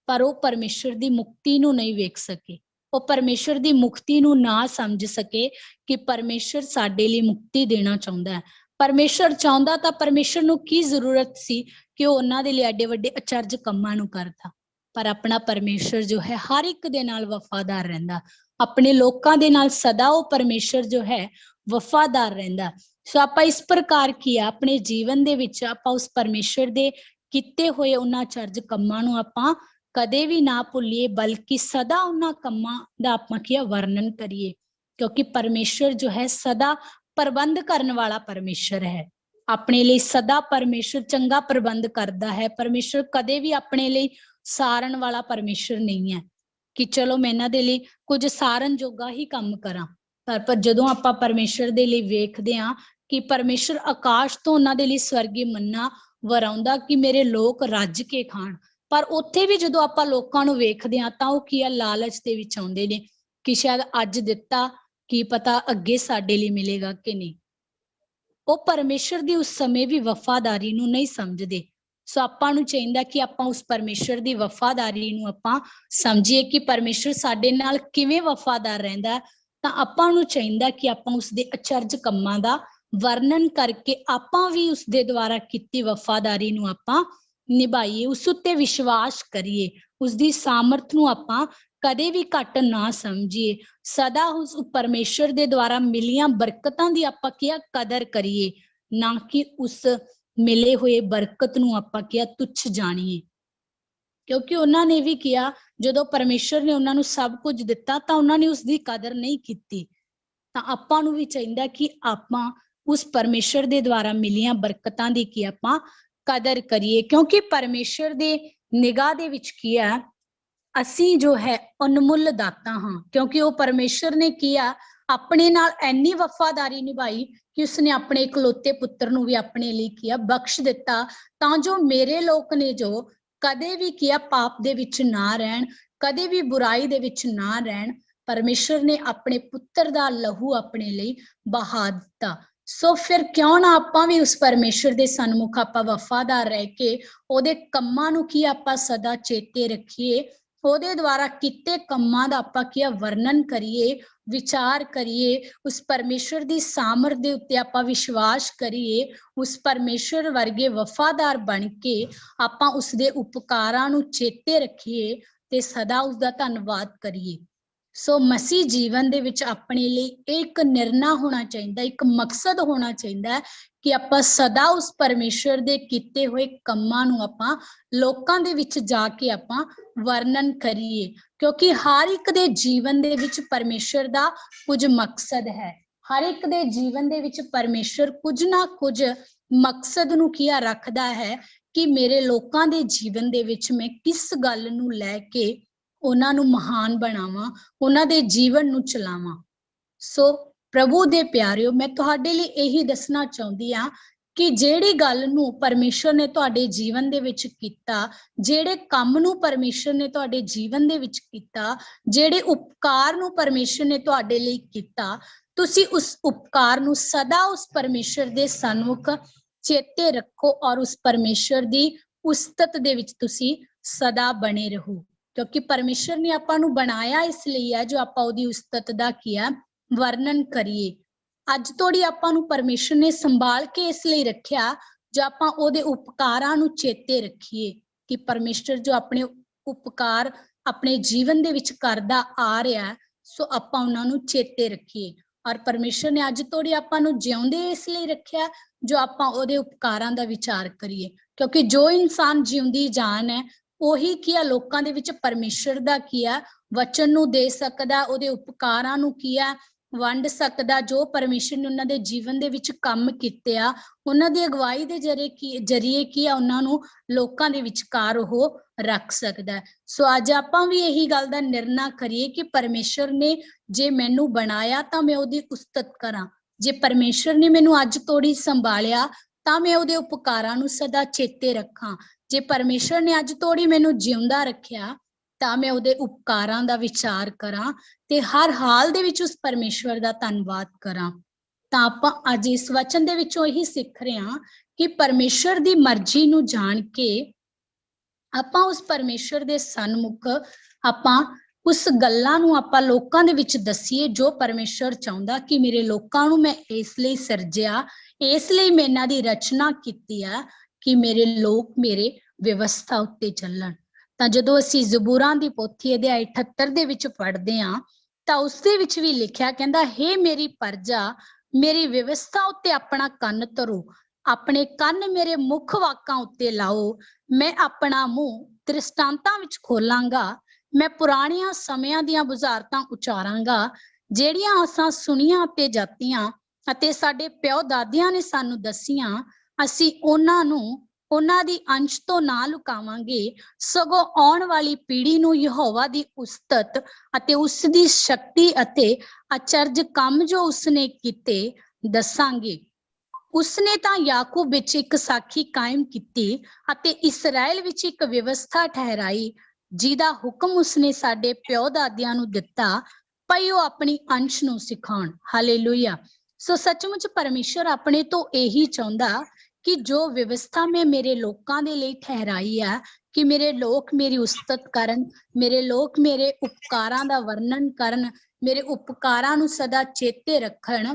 ਪਰ ਉਹ ਪਰਮੇਸ਼ਰ ਦੀ ਮੁਕਤੀ ਨੂੰ ਨਹੀਂ ਵੇਖ ਸਕੇ, ਉਹ ਪਰਮੇਸ਼ਰ ਦੀ ਮੁਕਤੀ ਨੂੰ ਨਾ ਸਮਝ ਸਕੇ ਕਿ ਪਰਮੇਸ਼ਰ ਸਾਡੇ ਲਈ ਮੁਕਤੀ ਦੇਣਾ ਚਾਹੁੰਦਾ ਹੈ। ਪਰਮੇਸ਼ਰ ਚਾਹੁੰਦਾ ਤਾਂ ਪਰਮੇਸ਼ਰ ਨੂੰ ਕੀ ਜ਼ਰੂਰਤ ਸੀ ਕਿ ਉਹ ਉਹਨਾਂ ਦੇ ਲਈ ਐਡੇ ਵੱਡੇ ਅਚਰਜ ਕੰਮਾਂ ਨੂੰ ਕਰਦਾ। ਪਰ ਆਪਣਾ ਪਰਮੇਸ਼ਰ ਜੋ ਹੈ ਹਰ ਇੱਕ ਦੇ ਨਾਲ ਵਫਾਦਾਰ ਰਹਿੰਦਾ, ਆਪਣੇ ਲੋਕਾਂ ਦੇ ਨਾਲ ਸਦਾ ਉਹ ਪਰਮੇਸ਼ਰ ਜੋ ਹੈ ਵਫਾਦਾਰ ਰਹਿੰਦਾ। ਸੋ ਆਪਾਂ ਇਸ ਪ੍ਰਕਾਰ ਕੀ ਆ ਆਪਣੇ ਜੀਵਨ ਦੇ ਵਿੱਚ ਆਪਾਂ ਉਸ ਪਰਮੇਸ਼ਰ ਦੇ ਕੀਤੇ ਹੋਏ ਉਹਨਾਂ ਅਚਰਜ ਕੰਮਾਂ ਨੂੰ ਆਪਾਂ ਕਦੇ ਵੀ ਨਾ ਭੁੱਲੀਏ, ਬਲਕਿ ਸਦਾ ਉਹਨਾਂ ਕੰਮਾਂ ਦਾ ਆਪਾਂ ਕੀ ਆ ਵਰਣਨ ਕਰੀਏ, ਕਿਉਂਕਿ ਪਰਮੇਸ਼ਰ ਜੋ ਹੈ ਸਦਾ ਪ੍ਰਬੰਧ ਕਰਨ ਵਾਲਾ ਪਰਮੇਸ਼ਰ ਹੈ। ਆਪਣੇ ਲਈ ਸਦਾ ਪਰਮੇਸ਼ਰ ਚੰਗਾ ਪ੍ਰਬੰਧ ਕਰਦਾ ਹੈ। ਪਰਮੇਸ਼ਰ ਕਦੇ ਵੀ ਆਪਣੇ ਲਈ ਸਾਰਨ ਵਾਲਾ ਪਰਮੇਸ਼ਰ ਨਹੀਂ ਹੈ ਕਿ ਚਲੋ ਮੈਂ ਇਹਨਾਂ ਦੇ ਲਈ ਕੁਝ ਸਾਰਨ ਜੋਗਾ ਹੀ ਕੰਮ ਕਰਾਂ। ਪਰ ਜਦੋਂ ਆਪਾਂ ਪਰਮੇਸ਼ਰ ਦੇ ਲਈ ਵੇਖਦੇ ਹਾਂ ਕਿ ਪਰਮੇਸ਼ਰ ਆਕਾਸ਼ ਤੋਂ ਉਹਨਾਂ ਦੇ ਲਈ ਸਵਰਗੀ ਮੰਨਾ ਵਰਾਉਂਦਾ ਕਿ ਮੇਰੇ ਲੋਕ ਰੱਜ ਕੇ ਖਾਣ, ਪਰ ਉੱਥੇ ਵੀ ਜਦੋਂ ਆਪਾਂ ਲੋਕਾਂ ਨੂੰ ਵੇਖਦੇ ਹਾਂ ਤਾਂ ਉਹ ਕੀ ਆ ਲਾਲਚ ਦੇ ਵਿੱਚ ਆਉਂਦੇ ਨੇ ਕਿ ਸ਼ਾਇਦ ਅੱਜ ਦਿੱਤਾ ਕੀ ਪਤਾ ਅੱਗੇ ਸਾਡੇ ਲਈ ਮਿਲੇਗਾ ਕਿ ਨਹੀਂ। ਉਹ ਪਰਮੇਸ਼ਰ ਦੀ ਉਸ ਸਮੇਂ ਵੀ ਵਫਾਦਾਰੀ ਨੂੰ ਨਹੀਂ ਸਮਝਦੇ। ਸੋ ਆਪਾਂ ਨੂੰ ਚਾਹੀਦਾ ਕਿ ਆਪਾਂ ਉਸ ਪਰਮੇਸ਼ਰ ਦੀ ਵਫਾਦਾਰੀ ਨੂੰ ਆਪਾਂ ਸਮਝੀਏ ਕਿ ਪਰਮੇਸ਼ਰ ਸਾਡੇ ਨਾਲ ਕਿਵੇਂ ਵਫਾਦਾਰ ਰਹਿੰਦਾ। ਤਾਂ ਆਪਾਂ ਨੂੰ ਚਾਹੀਦਾ ਕਿ ਆਪਾਂ ਉਸਦੇ ਅਚਰਜ ਕੰਮਾਂ ਦਾ ਵਰਣਨ ਕਰਕੇ ਆਪਾਂ ਵੀ ਉਸਦੇ ਦੁਆਰਾ ਕੀਤੀ ਵਫਾਦਾਰੀ ਨੂੰ ਆਪਾਂ ਨਿਭਾਈਏ, ਉਸ ਉੱਤੇ ਵਿਸ਼ਵਾਸ ਕਰੀਏ, ਉਸਦੀ ਸਾਮਰਥ ਨੂੰ ਆਪਾਂ ਕਦੇ ਵੀ ਘੱਟ ਨਾ ਸਮਝੀਏ, ਸਦਾ ਉਸ ਪਰਮੇਸ਼ਰ ਦੇ ਦੁਆਰਾ ਮਿਲੀਆਂ ਬਰਕਤਾਂ ਦੀ ਆਪਾਂ ਕੀ ਕਦਰ ਕਰੀਏ, ਨਾ ਕਿ ਉਸ ਮਿਲੇ ਹੋਏ ਬਰਕਤ ਨੂੰ ਆਪਾਂ ਕੀ ਤੁੱਛ ਜਾਣੀਏ। ਕਿਉਂਕਿ ਉਹਨਾਂ ਨੇ ਵੀ ਕਿਹਾ ਜਦੋਂ ਪਰਮੇਸ਼ਰ ਨੇ ਉਹਨਾਂ ਨੂੰ ਸਭ ਕੁਝ ਦਿੱਤਾ ਤਾਂ ਉਹਨਾਂ ਨੇ ਉਸਦੀ ਕਦਰ ਨਹੀਂ ਕੀਤੀ। ਤਾਂ ਆਪਾਂ ਨੂੰ ਵੀ ਚਾਹੀਦਾ ਕਿ ਆਪਾਂ ਉਸ ਪਰਮੇਸ਼ਰ ਦੇ ਦੁਆਰਾ ਮਿਲੀਆਂ ਬਰਕਤਾਂ ਦੀ ਕੀ ਆਪਾਂ ਕਦਰ ਕਰੀਏ, ਕਿਉਂਕਿ ਪਰਮੇਸ਼ਰ ਦੇ ਨਿਗਾਹ ਦੇ ਵਿੱਚ ਕੀ ਹੈ ਅਸੀਂ ਜੋ ਹੈ ਅਨਮੁੱਲ ਦਾਤਾ ਹਾਂ, ਕਿਉਂਕਿ ਉਹ ਪਰਮੇਸ਼ਰ ਨੇ ਕੀਆ ਆਪਣੇ ਨਾਲ ਇੰਨੀ ਵਫਾਦਾਰੀ ਨਿਭਾਈ ਕਿ ਉਸਨੇ ਆਪਣੇ ਇਕਲੌਤੇ ਪੁੱਤਰ ਨੂੰ ਵੀ ਆਪਣੇ ਲਈ ਕੀਆ ਬਖਸ਼ ਦਿੱਤਾ, ਤਾਂ ਜੋ ਮੇਰੇ ਲੋਕ ਨੇ ਜੋ ਕਦੇ ਵੀ ਕੀਆ ਪਾਪ ਦੇ ਵਿੱਚ ਨਾ ਰਹਿਣ, ਕਦੇ ਵੀ ਬੁਰਾਈ ਦੇ ਵਿੱਚ ਨਾ ਰਹਿਣ। ਪਰਮੇਸ਼ਰ ਨੇ ਆਪਣੇ ਪੁੱਤਰ ਦਾ ਲਹੂ ਆਪਣੇ ਲਈ ਬਹਾ ਦਿੱਤਾ। ਸੋ ਫਿਰ ਕਿਉਂ ਨਾ ਆਪਾਂ ਵੀ ਉਸ ਪਰਮੇਸ਼ਰ ਦੇ ਸਨਮੁਖ ਆਪਾਂ ਵਫਾਦਾਰ ਰਹਿ ਕੇ ਉਹਦੇ ਕੰਮਾਂ ਨੂੰ ਕੀ ਆਪਾਂ ਸਦਾ ਚੇਤੇ ਰੱਖੀਏ ਉਹਦੇ ਦੁਆਰਾ ਕੀਤੇ ਕੰਮਾਂ ਦਾ ਆਪਾਂ ਕੀ ਆ ਵਰਣਨ ਕਰੀਏ, ਵਿਚਾਰ ਕਰੀਏ, ਉਸ ਪਰਮੇਸ਼ਰ ਦੀ ਸਾਮਰਥ ਦੇ ਉੱਤੇ ਆਪਾਂ ਵਿਸ਼ਵਾਸ ਕਰੀਏ, ਉਸ ਪਰਮੇਸ਼ਰ ਵਰਗੇ ਵਫਾਦਾਰ ਬਣ ਕੇ ਆਪਾਂ ਉਸਦੇ ਉਪਕਾਰਾਂ ਨੂੰ ਚੇਤੇ ਰੱਖੀਏ ਤੇ ਸਦਾ ਉਸਦਾ ਧੰਨਵਾਦ ਕਰੀਏ। ਸੋ ਮਸੀਹ ਜੀਵਨ ਦੇ ਵਿੱਚ ਆਪਣੇ ਲਈ ਇੱਕ ਨਿਰਣਾ ਹੋਣਾ ਚਾਹੀਦਾ, ਇੱਕ ਮਕਸਦ ਹੋਣਾ ਚਾਹੀਦਾ ਕਿ ਆਪਾਂ ਸਦਾ ਉਸ ਪਰਮੇਸ਼ਰ ਦੇ ਕੀਤੇ ਹੋਏ ਕੰਮਾਂ ਨੂੰ ਆਪਾਂ ਲੋਕਾਂ ਦੇ ਵਿੱਚ ਜਾ ਕੇ ਆਪਾਂ ਵਰਣਨ ਕਰੀਏ, ਕਿਉਂਕਿ ਹਰ ਇੱਕ ਦੇ ਜੀਵਨ ਦੇ ਵਿੱਚ ਪਰਮੇਸ਼ਰ ਦਾ ਕੁਝ ਮਕਸਦ ਹੈ। ਹਰ ਇੱਕ ਦੇ ਜੀਵਨ ਦੇ ਵਿੱਚ ਪਰਮੇਸ਼ਰ ਕੁਝ ਨਾ ਕੁਝ ਮਕਸਦ ਨੂੰ ਕੀ ਰੱਖਦਾ ਹੈ ਕਿ ਮੇਰੇ ਲੋਕਾਂ ਦੇ ਜੀਵਨ ਦੇ ਵਿੱਚ ਮੈਂ ਕਿਸ ਗੱਲ ਨੂੰ ਲੈ ਕੇ ਉਹਨਾਂ ਨੂੰ ਮਹਾਨ ਬਣਾਵਾਂ, ਉਹਨਾਂ ਦੇ ਜੀਵਨ ਨੂੰ ਚਲਾਵਾਂ। ਸੋ ਪ੍ਰਭੂ ਦੇ ਪਿਆਰਿਓ, ਮੈਂ ਤੁਹਾਡੇ ਲਈ ਇਹੀ ਦੱਸਣਾ ਚਾਹੁੰਦੀ ਹਾਂ ਕਿ ਜਿਹੜੀ ਗੱਲ ਨੂੰ ਪਰਮੇਸ਼ਰ ਨੇ ਤੁਹਾਡੇ ਜੀਵਨ ਦੇ ਵਿੱਚ ਕੀਤਾ, ਜਿਹੜੇ ਕੰਮ ਨੂੰ ਪਰਮੇਸ਼ਰ ਨੇ ਤੁਹਾਡੇ ਜੀਵਨ ਦੇ ਵਿੱਚ ਕੀਤਾ, ਜਿਹੜੇ ਉਪਕਾਰ ਨੂੰ ਪਰਮੇਸ਼ਰ ਨੇ ਤੁਹਾਡੇ ਲਈ ਕੀਤਾ, ਤੁਸੀਂ ਉਸ ਉਪਕਾਰ ਨੂੰ ਸਦਾ ਉਸ ਪਰਮੇਸ਼ਰ ਦੇ ਸਨਮੁਖ ਚੇਤੇ ਰੱਖੋ ਔਰ ਉਸ ਪਰਮੇਸ਼ਰ ਦੀ ਉਸਤਤ ਦੇ ਵਿੱਚ ਤੁਸੀਂ ਸਦਾ ਬਣੇ ਰਹੋ, ਕਿਉਂਕਿ ਪਰਮੇਸ਼ਰ ਨੇ ਆਪਾਂ ਨੂੰ ਬਣਾਇਆ ਇਸ ਲਈ ਹੈ ਜੋ ਆਪਾਂ ਉਹਦੀ ਉਸਤਤ ਦਾ ਕੀ ਹੈ ਵਰਣਨ ਕਰੀਏ। ਅੱਜ ਤੋੜੀ ਆਪਾਂ ਨੂੰ ਪਰਮੇਸ਼ਰ ਨੇ ਸੰਭਾਲ ਕੇ ਇਸ ਲਈ ਰੱਖਿਆ ਜੋ ਆਪਾਂ ਉਹਦੇ ਉਪਕਾਰਾਂ ਨੂੰ ਚੇਤੇ ਰੱਖੀਏ ਕਿ ਪਰਮੇਸ਼ਰ ਜੋ ਆਪਣੇ ਉਪਕਾਰ ਆਪਣੇ ਜੀਵਨ ਦੇ ਵਿੱਚ ਕਰਦਾ ਆ ਰਿਹਾ, ਸੋ ਆਪਾਂ ਉਹਨਾਂ ਨੂੰ ਚੇਤੇ ਰੱਖੀਏ। ਔਰ ਪਰਮੇਸ਼ਰ ਨੇ ਅੱਜ ਤੋੜੀ ਆਪਾਂ ਨੂੰ ਜਿਉਂਦੇ ਇਸ ਲਈ ਰੱਖਿਆ ਜੋ ਆਪਾਂ ਉਹਦੇ ਉਪਕਾਰਾਂ ਦਾ ਵਿਚਾਰ ਕਰੀਏ, ਕਿਉਂਕਿ ਜੋ ਇਨਸਾਨ ਜਿਉਂਦੀ ਜਾਨ ਹੈ ਉਹੀ ਕੀ ਆ ਲੋਕਾਂ ਦੇ ਵਿੱਚ ਪਰਮੇਸ਼ਰ ਦਾ ਕੀ ਆ ਵਚਨ ਨੂੰ ਦੇ ਸਕਦਾ, ਉਹਦੇ ਉਪਕਾਰਾਂ ਨੂੰ ਕੀ ਆ ਵੰਡ ਸਕਦਾ। ਜੋ ਪਰਮੇਸ਼ਰ ਨੇ ਉਹਨਾਂ ਦੇ ਜੀਵਨ ਦੇ ਵਿੱਚ ਕੰਮ ਕੀਤੇ ਆ, ਉਹਨਾਂ ਦੀ ਅਗਵਾਈ ਦੇ ਜਰੀਏ ਕੀ ਆ ਉਹਨਾਂ ਨੂੰ ਲੋਕਾਂ ਦੇ ਵਿਚਕਾਰ ਉਹ ਰੱਖ ਸਕਦਾ। ਸੋ ਅੱਜ ਆਪਾਂ ਵੀ ਇਹੀ ਗੱਲ ਦਾ ਨਿਰਣਾ ਕਰੀਏ ਕਿ ਪਰਮੇਸ਼ਰ ਨੇ ਜੇ ਮੈਨੂੰ ਬਣਾਇਆ ਤਾਂ ਮੈਂ ਉਹਦੀ ਉਸਤਤ ਕਰਾਂ, ਜੇ ਪਰਮੇਸ਼ਰ ਨੇ ਮੈਨੂੰ ਅੱਜ ਤੋੜੀ ਸੰਭਾਲਿਆ ਤਾਂ ਮੈਂ ਉਹਦੇ ਉਪਕਾਰਾਂ ਨੂੰ ਸਦਾ ਚੇਤੇ ਰੱਖਾਂ, ਜੇ ਪਰਮੇਸ਼ਰ ਨੇ ਅੱਜ ਤੋੜੀ ਮੈਨੂੰ ਜਿਉਂਦਾ ਰੱਖਿਆ ਤਾਂ ਮੈਂ ਉਹਦੇ ਉਪਕਾਰਾਂ ਦਾ ਵਿਚਾਰ ਕਰਾਂ ਤੇ ਹਰ ਹਾਲ ਦੇ ਵਿੱਚ ਉਸ ਪਰਮੇਸ਼ਵਰ ਦਾ ਧੰਨਵਾਦ ਕਰਾਂ। ਤਾਂ ਆਪਾਂ ਅੱਜ ਇਸ ਵਚਨ ਦੇ ਵਿੱਚੋਂ ਇਹੀ ਸਿੱਖ ਰਹੇ ਹਾਂ ਕਿ ਪਰਮੇਸ਼ਰ ਦੀ ਮਰਜ਼ੀ ਨੂੰ ਜਾਣ ਕੇ ਆਪਾਂ ਉਸ ਪਰਮੇਸ਼ਰ ਦੇ ਸਨਮੁਖ ਆਪਾਂ ਉਸ ਗੱਲਾਂ ਨੂੰ ਆਪਾਂ ਲੋਕਾਂ ਦੇ ਵਿੱਚ ਦੱਸੀਏ ਜੋ ਪਰਮੇਸ਼ਰ ਚਾਹੁੰਦਾ ਕਿ ਮੇਰੇ ਲੋਕਾਂ ਨੂੰ ਮੈਂ ਇਸ ਲਈ ਸਿਰਜਿਆ, ਇਸ ਲਈ ਮੈਂ ਇਹਨਾਂ ਦੀ ਰਚਨਾ ਕੀਤੀ ਆ ਕਿ ਮੇਰੇ ਲੋਕ ਮੇਰੇ ਵਿਵਸਥਾ ਉੱਤੇ ਚੱਲਣ। ਤਾਂ ਜਦੋਂ ਅਸੀਂ ਜ਼ਬੂਰਾਂ ਦੀ ਪੋਥੀ ਅਧਿਆਇ 78 ਦੇ ਵਿੱਚ ਪੜ੍ਹਦੇ ਹਾਂ ਤਾਂ ਉਸਦੇ ਵਿੱਚ ਵੀ ਲਿਖਿਆ ਕਹਿੰਦਾ, ਹੇ ਮੇਰੀ ਪਰਜਾ ਮੇਰੀ ਵਿਵਸਥਾ ਉੱਤੇ ਆਪਣਾ ਕੰਨ ਧਰੋ, ਆਪਣੇ ਕੰਨ ਮੇਰੇ ਮੁੱਖ ਵਾਕਾਂ ਉੱਤੇ ਲਾਓ, ਮੈਂ ਆਪਣਾ ਮੂੰਹ ਦ੍ਰਿਸ਼ਟਾਂਤਾਂ ਵਿੱਚ ਖੋਲਾਂਗਾ, ਮੈਂ ਪੁਰਾਣੀਆਂ ਸਮਿਆਂ ਦੀਆਂ ਬੁਝਾਰਤਾਂ ਉਚਾਰਾਂਗਾ, ਜਿਹੜੀਆਂ ਅਸਾਂ ਸੁਣੀਆਂ ਅਤੇ ਜਾਤੀਆਂ ਅਤੇ ਸਾਡੇ ਪਿਓ ਦਾਦਿਆਂ ਨੇ ਸਾਨੂੰ ਦੱਸੀਆਂ, ਅਸੀਂ ਉਹਨਾਂ ਦੀ ਅੰਸ਼ ਤੋਂ ਨਾ ਲੁਕਾਵਾਂਗੇ, ਸਗੋਂ ਆਉਣ ਵਾਲੀ ਪੀੜ੍ਹੀ ਨੂੰ ਯਹੋਵਾ ਦੀ ਉਸਤਤ ਅਤੇ ਉਸ ਦੀ ਸ਼ਕਤੀ ਅਤੇ ਅਚਰਜ ਕੰਮ ਜੋ ਉਸਨੇ ਕੀਤੇ ਦੱਸਾਂਗੇ। ਉਸਨੇ ਤਾਂ ਯਾਕੂਬ ਵਿੱਚ ਇੱਕ ਸਾਖੀ ਕਾਇਮ ਕੀਤੀ ਅਤੇ ਇਸਰਾਇਲ ਵਿੱਚ ਇੱਕ ਵਿਵਸਥਾ ਠਹਿਰਾਈ, ਜਿਹਦਾ ਹੁਕਮ ਉਸਨੇ ਸਾਡੇ ਪਿਓ ਦਾਦਿਆਂ ਨੂੰ ਦਿੱਤਾ ਭਈ ਉਹ ਆਪਣੀ ਅੰਸ਼ ਨੂੰ ਸਿਖਾਉਣ। ਹਾਲੇਲੂਇਆ। ਸੋ ਸੱਚਮੁੱਚ ਪਰਮੇਸ਼ਰ ਆਪਣੇ ਤੋਂ ਇਹੀ ਚਾਹੁੰਦਾ ਕਿ ਜੋ ਵਿਵਸਥਾ ਮੈਂ ਮੇਰੇ ਲੋਕਾਂ ਦੇ ਲਈ ਠਹਿਰਾਈ ਆ ਕਿ ਮੇਰੇ ਲੋਕ ਮੇਰੀ ਉਸਤਤ ਕਰਨ, ਮੇਰੇ ਲੋਕ ਮੇਰੇ ਉਪਕਾਰਾਂ ਦਾ ਵਰਣਨ ਕਰਨ, ਮੇਰੇ ਉਪਕਾਰਾਂ ਨੂੰ ਸਦਾ ਚੇਤੇ ਰੱਖਣ,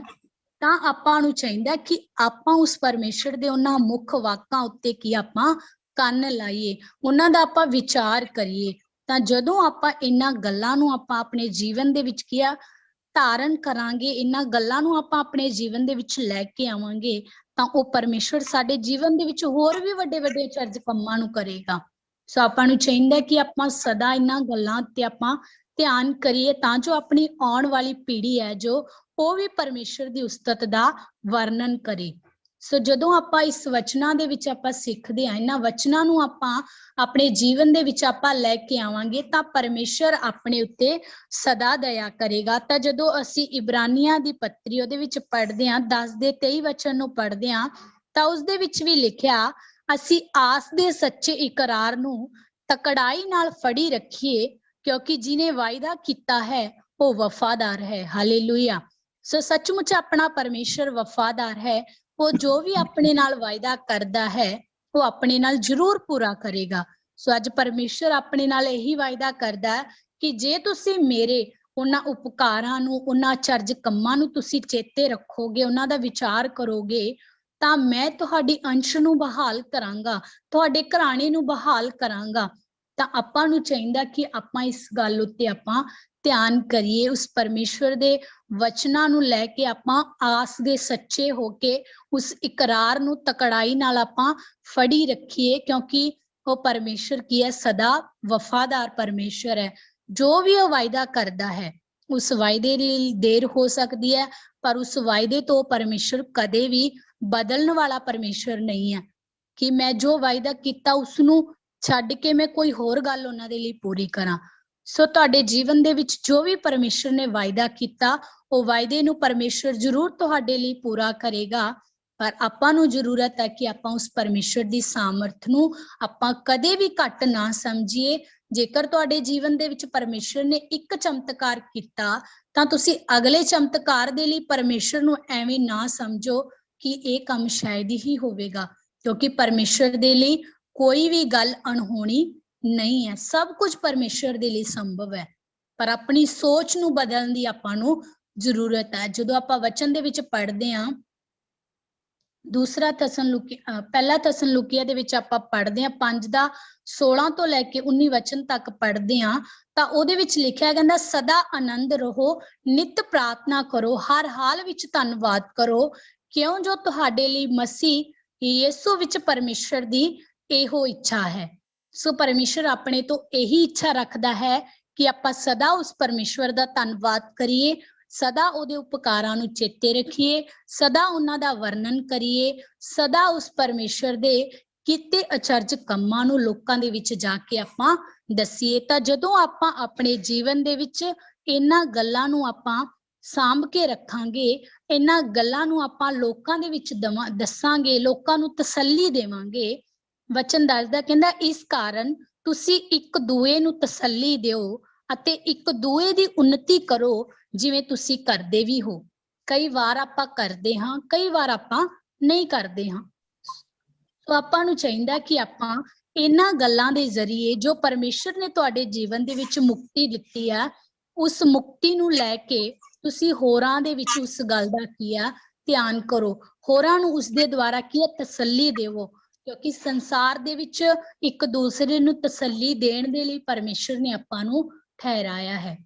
ਤਾਂ ਆਪਾਂ ਨੂੰ ਚਾਹੀਦਾ ਕਿ ਆਪਾਂ ਉਸ ਪਰਮੇਸ਼ਰ ਦੇ ਉਹਨਾਂ ਮੁੱਖ ਵਾਕਾਂ ਉੱਤੇ ਕੀ ਆਪਾਂ ਕੰਨ ਲਾਈਏ, ਉਹਨਾਂ ਦਾ ਆਪਾਂ ਵਿਚਾਰ ਕਰੀਏ। ਤਾਂ ਜਦੋਂ ਆਪਾਂ ਇਹਨਾਂ ਗੱਲਾਂ ਨੂੰ ਆਪਾਂ ਆਪਣੇ ਜੀਵਨ ਦੇ ਵਿੱਚ ਕੀ ਆ ਧਾਰਨ ਕਰਾਂਗੇ, ਇਹਨਾਂ ਗੱਲਾਂ ਨੂੰ ਆਪਾਂ ਆਪਣੇ ਜੀਵਨ ਦੇ ਵਿੱਚ ਲੈ ਕੇ ਆਵਾਂਗੇ, ਤਾਂ ਉਹ ਪਰਮੇਸ਼ਰ ਸਾਡੇ ਜੀਵਨ ਦੇ ਵਿੱਚ ਹੋਰ ਵੀ ਵੱਡੇ ਵੱਡੇ ਅਚਰਜ ਕੰਮਾਂ ਨੂੰ ਕਰੇਗਾ। ਸੋ ਆਪਾਂ ਨੂੰ ਚਾਹੀਦਾ ਕਿ ਆਪਾਂ ਸਦਾ ਇਹਨਾਂ ਗੱਲਾਂ ਤੇ ਆਪਾਂ ਧਿਆਨ ਕਰੀਏ ਤਾਂ ਜੋ ਆਪਣੀ ਆਉਣ ਵਾਲੀ ਪੀੜ੍ਹੀ ਹੈ ਜੋ ਉਹ ਵੀ ਪਰਮੇਸ਼ਰ ਦੀ ਉਸਤਤ ਦਾ ਵਰਣਨ ਕਰੇ। ਸੋ ਜਦੋਂ ਆਪਾਂ ਇਸ ਵਚਨਾਂ ਦੇ ਵਿੱਚ ਆਪਾਂ ਸਿੱਖਦੇ ਹਾਂ, ਇਹਨਾਂ ਵਚਨਾਂ ਨੂੰ ਆਪਾਂ ਆਪਣੇ ਜੀਵਨ ਦੇ ਵਿੱਚ ਆਪਾਂ ਲੈ ਕੇ ਆਵਾਂਗੇ ਤਾਂ ਪਰਮੇਸ਼ਰ ਆਪਣੇ ਉੱਤੇ ਸਦਾ ਦਇਆ ਕਰੇਗਾ। ਤਾਂ ਜਦੋਂ ਅਸੀਂ ਇਬਰਾਨੀਆਂ ਦੀ ਪੱਤਰੀ ਉਹਦੇ ਵਿੱਚ ਪੜ੍ਹਦੇ ਹਾਂ 10 ਦੇ 23 ਵਚਨ ਨੂੰ ਪੜ੍ਹਦੇ ਹਾਂ ਤਾਂ ਉਸਦੇ ਵਿੱਚ ਵੀ ਲਿਖਿਆ, ਅਸੀਂ ਆਸ ਦੇ ਸੱਚੇ ਇਕਰਾਰ ਨੂੰ ਤਕੜਾਈ ਨਾਲ ਫੜੀ ਰੱਖੀਏ ਕਿਉਂਕਿ ਜਿਹਨੇ ਵਾਅਦਾ ਕੀਤਾ ਹੈ ਉਹ ਵਫਾਦਾਰ ਹੈ। ਹਾਲੇਲੂਇਆ। ਸੋ ਸੱਚਮੁੱਚ ਆਪਣਾ ਪਰਮੇਸ਼ਰ ਵਫਾਦਾਰ ਹੈ, ਉਹ ਜੋ ਵੀ ਆਪਣੇ ਨਾਲ ਵਾਅਦਾ ਕਰਦਾ ਹੈ ਉਹ ਆਪਣੇ ਨਾਲ ਜ਼ਰੂਰ ਪੂਰਾ ਕਰੇਗਾ। ਸੋ ਅੱਜ ਪਰਮੇਸ਼ਰ ਆਪਣੇ ਨਾਲ ਇਹੀ ਵਾਅਦਾ ਕਰਦਾ ਹੈ ਕਿ ਜੇ ਤੁਸੀਂ ਮੇਰੇ ਉਹਨਾਂ ਉਪਕਾਰਾਂ ਨੂੰ, ਉਹਨਾਂ ਅਚਰਜ ਕੰਮਾਂ ਨੂੰ ਤੁਸੀਂ ਚੇਤੇ ਰੱਖੋਗੇ, ਉਹਨਾਂ ਦਾ ਵਿਚਾਰ ਕਰੋਗੇ, ਤਾਂ ਮੈਂ ਤੁਹਾਡੀ ਅੰਸ਼ ਨੂੰ ਬਹਾਲ ਕਰਾਂਗਾ, ਤੁਹਾਡੇ ਘਰਾਣੇ ਨੂੰ ਬਹਾਲ ਕਰਾਂਗਾ। ਤਾਂ ਆਪਾਂ ਨੂੰ ਚਾਹੀਦਾ ਕਿ ਆਪਾਂ ਇਸ ਗੱਲ ਉੱਤੇ ਆਪਾਂ ਧਿਆਨ ਕਰੀਏ, ਉਸ ਪਰਮੇਸ਼ਵਰ ਦੇ ਵਚਨਾਂ ਨੂੰ ਲੈ ਕੇ ਆਪਾਂ ਆਸ ਦੇ ਸੱਚੇ ਹੋ ਕੇ ਉਸ ਇਕਰਾਰ ਨੂੰ ਤਕੜਾਈ ਨਾਲ ਆਪਾਂ ਫੜੀ ਰੱਖੀਏ, ਕਿਉਂਕਿ ਉਹ ਪਰਮੇਸ਼ਰ ਕੀ ਹੈ? ਸਦਾ ਵਫਾਦਾਰ ਪਰਮੇਸ਼ਰ ਹੈ। ਜੋ ਵੀ ਉਹ ਵਾਅਦਾ ਕਰਦਾ ਹੈ, ਉਸ ਵਾਅਦੇ ਲਈ ਦੇਰ ਹੋ ਸਕਦੀ ਹੈ, ਪਰ ਉਸ ਵਾਅਦੇ ਤੋਂ ਪਰਮੇਸ਼ਰ ਕਦੇ ਵੀ ਬਦਲਣ ਵਾਲਾ ਪਰਮੇਸ਼ਰ ਨਹੀਂ ਹੈ ਕਿ ਮੈਂ ਜੋ ਵਾਅਦਾ ਕੀਤਾ ਉਸ ਨੂੰ ਛੱਡ ਕੇ ਮੈਂ ਕੋਈ ਹੋਰ ਗੱਲ ਉਹਨਾਂ ਦੇ ਲਈ ਪੂਰੀ ਕਰਾਂ। ਸੋ ਤੁਹਾਡੇ ਜੀਵਨ ਦੇ ਵਿੱਚ ਜੋ ਵੀ ਪਰਮੇਸ਼ਰ ਨੇ ਵਾਅਦਾ ਕੀਤਾ, ਉਹ ਵਾਅਦੇ ਨੂੰ ਪਰਮੇਸ਼ਰ ਜ਼ਰੂਰ ਤੁਹਾਡੇ ਲਈ ਪੂਰਾ ਕਰੇਗਾ। ਪਰ ਆਪਾਂ ਨੂੰ ਜ਼ਰੂਰਤ ਹੈ ਕਿ ਆਪਾਂ ਉਸ ਪਰਮੇਸ਼ਰ ਦੀ ਸਾਮਰਥ ਨੂੰ ਆਪਾਂ ਕਦੇ ਵੀ ਘੱਟ ਨਾ ਸਮਝੀਏ। ਜੇਕਰ ਤੁਹਾਡੇ ਜੀਵਨ ਦੇ ਵਿੱਚ ਪਰਮੇਸ਼ਰ ਨੇ ਇੱਕ ਚਮਤਕਾਰ ਕੀਤਾ, ਤਾਂ ਤੁਸੀਂ ਅਗਲੇ ਚਮਤਕਾਰ ਦੇ ਲਈ ਪਰਮੇਸ਼ਰ ਨੂੰ ਐਵੇਂ ਨਾ ਸਮਝੋ ਕਿ ਇਹ ਕੰਮ ਸ਼ਾਇਦ ਹੀ ਹੋਵੇਗਾ, ਕਿਉਂਕਿ ਪਰਮੇਸ਼ਰ ਦੇ ਲਈ ਕੋਈ ਵੀ ਗੱਲ ਅਣਹੋਣੀ ਨਹੀਂ ਹੈ। ਸਭ ਕੁਝ ਪਰਮੇਸ਼ਰ ਦੇ ਲਈ ਸੰਭਵ ਹੈ, ਪਰ ਆਪਣੀ ਸੋਚ ਨੂੰ ਬਦਲਣ ਦੀ ਆਪਾਂ ਨੂੰ ਜ਼ਰੂਰਤ ਹੈ। ਜਦੋਂ ਆਪਾਂ ਵਚਨ ਦੇ ਵਿੱਚ ਪੜ੍ਹਦੇ ਹਾਂ, ਪਹਿਲਾ ਤਸਲੁਕੀਆ ਦੇ ਵਿੱਚ ਆਪਾਂ ਪੜ੍ਹਦੇ ਹਾਂ 5:16 ਤੋਂ ਲੈ ਕੇ 19 ਵਚਨ ਤੱਕ ਪੜ੍ਹਦੇ ਹਾਂ, ਤਾਂ ਉਹਦੇ ਵਿੱਚ ਲਿਖਿਆ ਕਹਿੰਦਾ, ਸਦਾ ਆਨੰਦ ਰਹੋ, ਨਿਤ ਪ੍ਰਾਰਥਨਾ ਕਰੋ, ਹਰ ਹਾਲ ਵਿੱਚ ਧੰਨਵਾਦ ਕਰੋ, ਕਿਉਂ ਜੋ ਤੁਹਾਡੇ ਲਈ ਮਸੀਹ ਯਿਸੂ ਵਿੱਚ ਪਰਮੇਸ਼ਰ ਦੀ ਇਹੋ ਇੱਛਾ ਹੈ। ਸੋ ਪਰਮੇਸ਼ਰ ਆਪਣੇ ਤੋਂ ਇਹੀ ਇੱਛਾ ਰੱਖਦਾ ਹੈ ਕਿ ਆਪਾਂ ਸਦਾ ਉਸ ਪਰਮੇਸ਼ਵਰ ਦਾ ਧੰਨਵਾਦ ਕਰੀਏ, ਸਦਾ ਉਹਦੇ ਉਪਕਾਰਾਂ ਨੂੰ ਚੇਤੇ ਰੱਖੀਏ, ਸਦਾ ਉਹਨਾਂ ਦਾ ਵਰਣਨ ਕਰੀਏ, ਸਦਾ ਉਸ ਪਰਮੇਸ਼ਰ ਦੇ ਕੀਤੇ ਅਚਰਜ ਕੰਮਾਂ ਨੂੰ ਲੋਕਾਂ ਦੇ ਵਿੱਚ ਜਾ ਕੇ ਆਪਾਂ ਦੱਸੀਏ। ਤਾਂ ਜਦੋਂ ਆਪਾਂ ਆਪਣੇ ਜੀਵਨ ਦੇ ਵਿੱਚ ਇਹਨਾਂ ਗੱਲਾਂ ਨੂੰ ਆਪਾਂ ਸਾਂਭ ਕੇ ਰੱਖਾਂਗੇ, ਇਹਨਾਂ ਗੱਲਾਂ ਨੂੰ ਆਪਾਂ ਲੋਕਾਂ ਦੇ ਵਿੱਚ ਦੱਸਾਂਗੇ, ਲੋਕਾਂ ਨੂੰ ਤਸੱਲੀ ਦੇਵਾਂਗੇ। ਵਚਨ ਦੱਸਦਾ, ਕਹਿੰਦਾ ਇਸ ਕਾਰਨ ਤੁਸੀਂ ਇੱਕ ਦੂਏ ਨੂੰ ਤਸੱਲੀ ਦਿਓ ਅਤੇ ਇੱਕ ਦੂਏ ਦੀ ਉન્નਤੀ ਕਰੋ ਜਿਵੇਂ ਤੁਸੀਂ ਕਰਦੇ ਵੀ ਹੋ। ਕਈ ਵਾਰ ਆਪਾਂ ਕਰਦੇ ਹਾਂ, ਕਈ ਵਾਰ ਆਪਾਂ ਨਹੀਂ ਕਰਦੇ ਹਾਂ। ਸੋ ਆਪਾਂ ਨੂੰ ਚਾਹੀਦਾ ਕਿ ਆਪਾਂ ਇਹਨਾਂ ਗੱਲਾਂ ਦੇ ਜ਼ਰੀਏ ਜੋ ਪਰਮੇਸ਼ਰ ਨੇ ਤੁਹਾਡੇ ਜੀਵਨ ਦੇ ਵਿੱਚ ਮੁਕਤੀ ਦਿੱਤੀ ਆ, ਉਸ ਮੁਕਤੀ ਨੂੰ ਲੈ ਕੇ ਤੁਸੀਂ ਹੋਰਾਂ ਦੇ ਵਿੱਚ ਉਸ ਗੱਲ ਦਾ ਕੀ ਆ ਧਿਆਨ ਕਰੋ, ਹੋਰਾਂ ਨੂੰ ਉਸ ਦੇ ਦੁਆਰਾ ਕੀ ਆ ਤਸੱਲੀ ਦੇਵੋ, ਕਿਉਂਕਿ ਸੰਸਾਰ ਦੇ ਵਿੱਚ ਇੱਕ ਦੂਸਰੇ ਨੂੰ ਤਸੱਲੀ ਦੇਣ ਦੇ ਲਈ ਪਰਮੇਸ਼ਰ ਨੇ ਆਪਾਂ ਨੂੰ ਠਹਿਰਾਇਆ ਹੈ।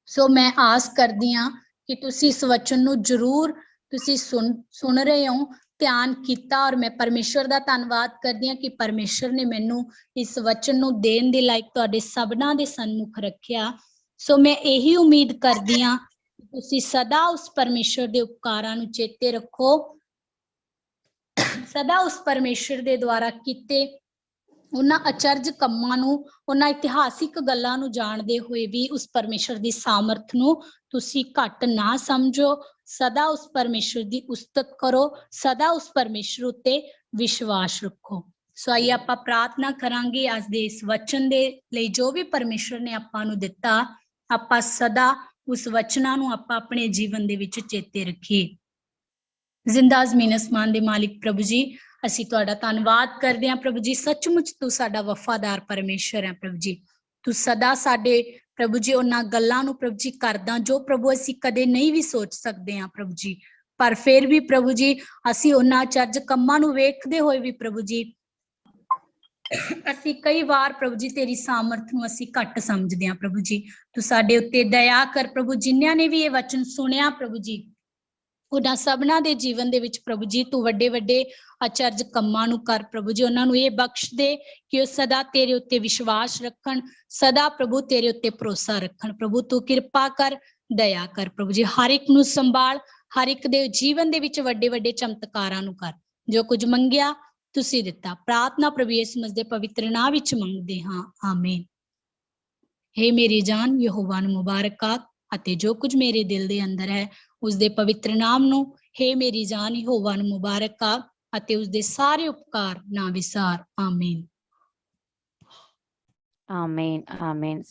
ਸੋ ਮੈਂ ਆਸ ਕਰਦੀ ਹਾਂ ਕਿ ਤੁਸੀਂ ਇਸ ਵਚਨ ਨੂੰ ਜ਼ਰੂਰ ਤੁਸੀਂ ਸੁਣ ਰਹੇ ਹੋ, ਧਿਆਨ ਕੀਤਾ, ਔਰ ਮੈਂ ਪਰਮੇਸ਼ਰ ਦਾ ਧੰਨਵਾਦ ਕਰਦੀ ਹਾਂ ਕਿ ਪਰਮੇਸ਼ਰ ਨੇ ਮੈਨੂੰ ਇਸ ਵਚਨ ਨੂੰ ਦੇਣ ਦੇ ਲਾਇਕ ਤੁਹਾਡੇ ਸਭਨਾਂ ਦੇ ਸਨਮੁਖ ਰੱਖਿਆ। ਸੋ ਮੈਂ ਇਹੀ ਉਮੀਦ ਕਰਦੀ ਹਾਂ ਕਿ ਤੁਸੀਂ ਸਦਾ ਉਸ ਪਰਮੇਸ਼ਰ ਦੇ ਉਪਕਾਰਾਂ ਨੂੰ ਚੇਤੇ ਰੱਖੋ, ਸਦਾ ਉਸ ਪਰਮੇਸ਼ਰ ਦੇ ਦੁਆਰਾ ਕੀਤੇ ਉਹਨਾਂ ਅਚਰਜ ਕੰਮਾਂ ਨੂੰ, ਉਹਨਾਂ ਇਤਿਹਾਸਿਕ ਗੱਲਾਂ ਨੂੰ ਜਾਣਦੇ ਹੋਏ ਵੀ ਉਸ ਪਰਮੇਸ਼ਰ ਦੀ ਸਾਮਰਥ ਨੂੰ ਤੁਸੀਂ ਘੱਟ ਨਾ ਸਮਝੋ। ਸਦਾ ਉਸ ਪਰਮੇਸ਼ਰ ਦੀ ਉਸਤਤ ਕਰੋ, ਸਦਾ ਉਸ ਪਰਮੇਸ਼ਰ ਉੱਤੇ ਵਿਸ਼ਵਾਸ ਰੱਖੋ। ਸੋ ਆਈਏ ਆਪਾਂ ਪ੍ਰਾਰਥਨਾ ਕਰਾਂਗੇ ਅੱਜ ਦੇ ਇਸ ਵਚਨ ਦੇ ਲਈ ਜੋ ਵੀ ਪਰਮੇਸ਼ਰ ਨੇ ਆਪਾਂ ਨੂੰ ਦਿੱਤਾ, ਆਪਾਂ ਸਦਾ ਉਸ ਵਚਨਾਂ ਨੂੰ ਆਪਾਂ ਆਪਣੇ ਜੀਵਨ ਦੇ ਵਿੱਚ ਚੇਤੇ ਰੱਖੀਏ। ਜ਼ਿੰਦਾ ਜ਼ਮੀਨ ਅਸਮਾਨ ਦੇ ਮਾਲਿਕ ਪ੍ਰਭੂ ਜੀ, ਅਸੀਂ ਤੁਹਾਡਾ ਧੰਨਵਾਦ ਕਰਦੇ ਹਾਂ ਪ੍ਰਭੂ ਜੀ। ਸੱਚਮੁੱਚ ਤੂੰ ਸਾਡਾ ਵਫਾਦਾਰ ਪਰਮੇਸ਼ਰ ਹੈ ਪ੍ਰਭੂ ਜੀ। ਤੂੰ ਸਦਾ ਸਾਡੇ ਪ੍ਰਭੂ ਜੀ ਉਹਨਾਂ ਗੱਲਾਂ ਨੂੰ ਪ੍ਰਭੂ ਜੀ ਕਰਦਾ ਜੋ ਪ੍ਰਭੂ ਅਸੀਂ ਕਦੇ ਨਹੀਂ ਵੀ ਸੋਚ ਸਕਦੇ ਹਾਂ ਪ੍ਰਭੂ ਜੀ, ਪਰ ਫਿਰ ਵੀ ਪ੍ਰਭੂ ਜੀ ਅਸੀਂ ਉਹਨਾਂ ਅਚਰਜ ਕੰਮਾਂ ਨੂੰ ਵੇਖਦੇ ਹੋਏ ਵੀ ਪ੍ਰਭੂ ਜੀ ਅਸੀਂ ਕਈ ਵਾਰ ਪ੍ਰਭੂ ਜੀ ਤੇਰੀ ਸਾਮਰਥ ਨੂੰ ਅਸੀਂ ਘੱਟ ਸਮਝਦੇ ਹਾਂ ਪ੍ਰਭੂ ਜੀ। ਤੂੰ ਸਾਡੇ ਉੱਤੇ ਦਇਆ ਕਰ ਪ੍ਰਭੂ। ਜਿਨ੍ਹਾਂ ਨੇ ਵੀ ਇਹ ਵਚਨ ਸੁਣਿਆ ਪ੍ਰਭੂ ਜੀ, ਉਹਨਾਂ ਸਭਨਾਂ ਦੇ ਜੀਵਨ ਦੇ ਵਿੱਚ ਪ੍ਰਭੂ ਜੀ ਤੂੰ ਵੱਡੇ ਵੱਡੇ ਅਚਰਜ ਕੰਮਾਂ ਨੂੰ ਕਰ ਪ੍ਰਭੂ ਜੀ। ਉਹਨਾਂ ਨੂੰ ਇਹ ਬਖਸ਼ ਦੇ ਕਿ ਉਹ ਸਦਾ ਤੇਰੇ ਉੱਤੇ ਵਿਸ਼ਵਾਸ ਰੱਖਣ, ਸਦਾ ਪ੍ਰਭੂ ਤੇਰੇ ਉੱਤੇ ਭਰੋਸਾ ਰੱਖਣ। ਪ੍ਰਭੂ ਤੂੰ ਕਿਰਪਾ ਕਰ, ਦਇਆ ਕਰ ਪ੍ਰਭੂ ਜੀ। ਹਰ ਇੱਕ ਨੂੰ ਸੰਭਾਲ, ਹਰ ਇੱਕ ਦੇ ਜੀਵਨ ਦੇ ਵਿੱਚ ਵੱਡੇ ਵੱਡੇ ਚਮਤਕਾਰਾਂ ਨੂੰ ਕਰ। ਜੋ ਕੁਝ ਮੰਗਿਆ ਤੁਸੀਂ ਦਿੱਤਾ। ਪ੍ਰਾਰਥਨਾ ਪ੍ਰਭੂ ਯਿਸੂ ਮਸੀਹ ਦੇ ਪਵਿੱਤਰ ਨਾਮ ਵਿੱਚ ਮੰਗਦੇ ਹਾਂ, ਆਮੀਨ। ਹੇ ਮੇਰੀ ਜਾਨ ਯਹੋਵਾ ਨੂੰ ਮੁਬਾਰਕ ਆਖ, ਅਤੇ ਜੋ ਕੁਝ ਮੇਰੇ ਦਿਲ ਦੇ ਅੰਦਰ ਹੈ ਉਸਦੇ ਪਵਿੱਤਰ ਨਾਮ ਨੂੰ। ਹੇ ਮੇਰੀ ਜਾਨ ਯਹੋਵਾ ਨੂੰ ਮੁਬਾਰਕ ਆਖ, ਅਤੇ ਉਸਦੇ ਸਾਰੇ ਉਪਕਾਰ ਨਾ ਵਿਸਾਰ, ਆਮੀਨ। ਆਮੀਨ ਆਮੀਨ।